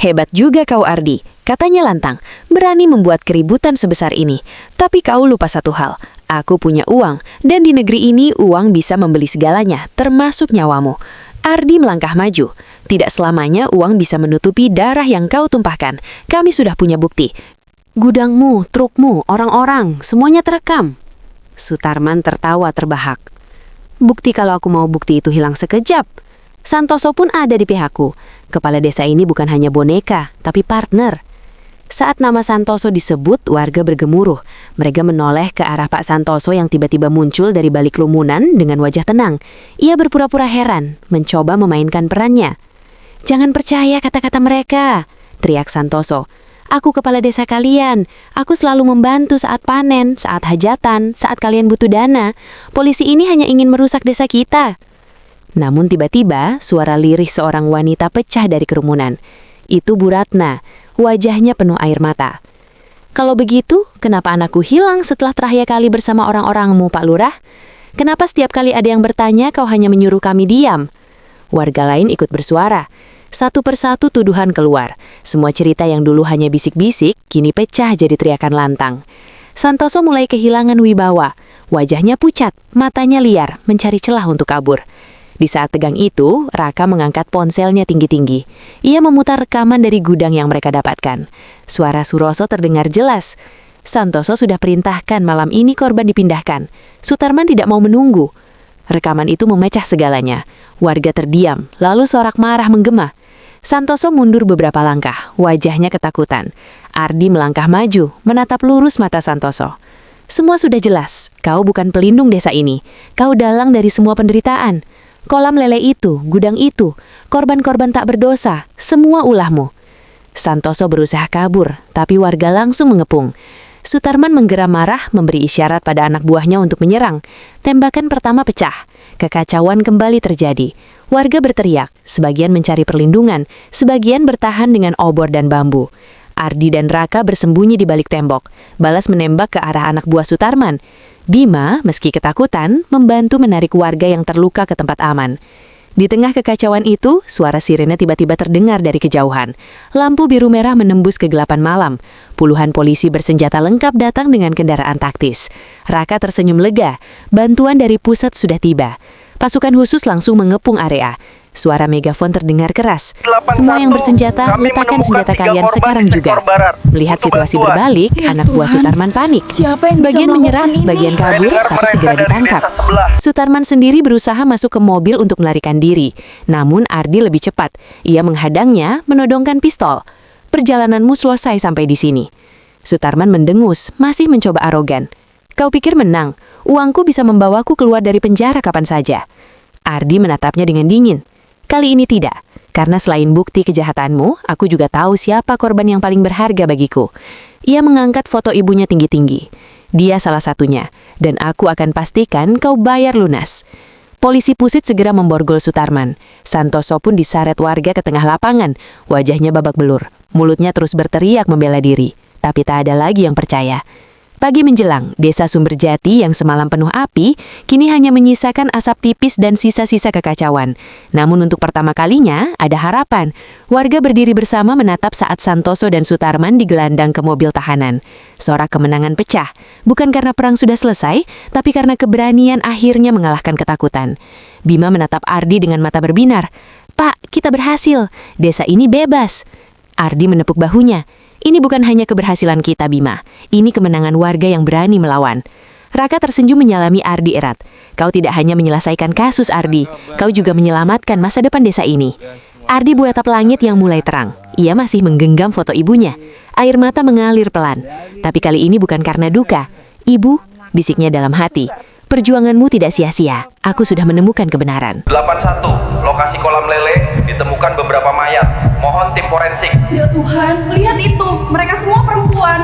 "Hebat juga kau Ardi," katanya lantang, "berani membuat keributan sebesar ini. Tapi kau lupa satu hal, aku punya uang, dan di negeri ini uang bisa membeli segalanya, termasuk nyawamu." Ardi melangkah maju. "Tidak selamanya uang bisa menutupi darah yang kau tumpahkan. Kami sudah punya bukti." Gudangmu, trukmu, orang-orang, semuanya terekam. Sutarman tertawa terbahak. Bukti kalau aku mau bukti itu hilang sekejap. Santoso pun ada di pihakku. Kepala desa ini bukan hanya boneka, tapi partner. Saat nama Santoso disebut, warga bergemuruh. Mereka menoleh ke arah Pak Santoso yang tiba-tiba muncul dari balik kerumunan dengan wajah tenang. Ia berpura-pura heran, mencoba memainkan perannya. "Jangan percaya kata-kata mereka," teriak Santoso. "Aku kepala desa kalian. Aku selalu membantu saat panen, saat hajatan, saat kalian butuh dana. Polisi ini hanya ingin merusak desa kita." Namun tiba-tiba suara lirih seorang wanita pecah dari kerumunan. Itu Bu Ratna, wajahnya penuh air mata. "Kalau begitu, kenapa anakku hilang setelah terakhir kali bersama orang-orangmu, Pak Lurah? Kenapa setiap kali ada yang bertanya kau hanya menyuruh kami diam?" Warga lain ikut bersuara. Satu persatu tuduhan keluar. Semua cerita yang dulu hanya bisik-bisik, kini pecah jadi teriakan lantang. Santoso mulai kehilangan wibawa. Wajahnya pucat, matanya liar, mencari celah untuk kabur. Di saat tegang itu, Raka mengangkat ponselnya tinggi-tinggi. Ia memutar rekaman dari gudang yang mereka dapatkan. Suara Suroso terdengar jelas. Santoso sudah perintahkan malam ini korban dipindahkan. Sutarman tidak mau menunggu. Rekaman itu memecah segalanya. Warga terdiam, lalu sorak marah menggema. Santoso mundur beberapa langkah, wajahnya ketakutan. Ardi melangkah maju, menatap lurus mata Santoso. "Semua sudah jelas, kau bukan pelindung desa ini. Kau dalang dari semua penderitaan. Kolam lele itu, gudang itu, korban-korban tak berdosa, semua ulahmu." Santoso berusaha kabur, tapi warga langsung mengepung. Sutarman menggeram marah, memberi isyarat pada anak buahnya untuk menyerang. Tembakan pertama pecah. Kekacauan kembali terjadi. Warga berteriak, sebagian mencari perlindungan, sebagian bertahan dengan obor dan bambu. Ardi dan Raka bersembunyi di balik tembok, balas menembak ke arah anak buah Sutarman. Bima, meski ketakutan, membantu menarik warga yang terluka ke tempat aman. Di tengah kekacauan itu, suara sirene tiba-tiba terdengar dari kejauhan. Lampu biru merah menembus kegelapan malam. Puluhan polisi bersenjata lengkap datang dengan kendaraan taktis. Raka tersenyum lega. Bantuan dari pusat sudah tiba. Pasukan khusus langsung mengepung area. Suara megafon terdengar keras. "Semua yang bersenjata, letakkan senjata kalian sekarang juga." Melihat situasi berbalik, Ya anak buah Tuhan, Sutarman panik. siapa yang Sebagian bisa menyerah, melakukan ini? sebagian kabur, Saya dengar tapi mereka segera dari ditangkap. desa sebelah. Sutarman sendiri berusaha masuk ke mobil untuk melarikan diri. Namun Ardi lebih cepat. Ia menghadangnya, menodongkan pistol. "Perjalananmu selesai sampai di sini." Sutarman mendengus, masih mencoba arogan. "Kau pikir menang? Uangku bisa membawaku keluar dari penjara kapan saja." Ardi menatapnya dengan dingin. "Kali ini tidak, karena selain bukti kejahatanmu, aku juga tahu siapa korban yang paling berharga bagiku." Ia mengangkat foto ibunya tinggi-tinggi. "Dia salah satunya, dan aku akan pastikan kau bayar lunas." Polisi Pusit segera memborgol Sutarman. Santoso pun diseret warga ke tengah lapangan. Wajahnya babak belur. Mulutnya terus berteriak membela diri. Tapi tak ada lagi yang percaya. Pagi menjelang, desa Sumberjati yang semalam penuh api, kini hanya menyisakan asap tipis dan sisa-sisa kekacauan. Namun untuk pertama kalinya, ada harapan. Warga berdiri bersama menatap saat Santoso dan Sutarman digelandang ke mobil tahanan. Sorak kemenangan pecah, bukan karena perang sudah selesai, tapi karena keberanian akhirnya mengalahkan ketakutan. Bima menatap Ardi dengan mata berbinar. "Pak, kita berhasil. Desa ini bebas." Ardi menepuk bahunya. "Ini bukan hanya keberhasilan kita, Bima. Ini kemenangan warga yang berani melawan." Raka tersenyum menyalami Ardi erat. "Kau tidak hanya menyelesaikan kasus, Ardi. Kau juga menyelamatkan masa depan desa ini." Ardi buatap langit yang mulai terang. Ia masih menggenggam foto ibunya. Air mata mengalir pelan. Tapi kali ini bukan karena duka. "Ibu," bisiknya dalam hati, "perjuanganmu tidak sia-sia. Aku sudah menemukan kebenaran." 81, lokasi kolam lele, ditemukan beberapa mayat. Mohon tim forensik. Ya Tuhan, lihat itu, mereka semua perempuan.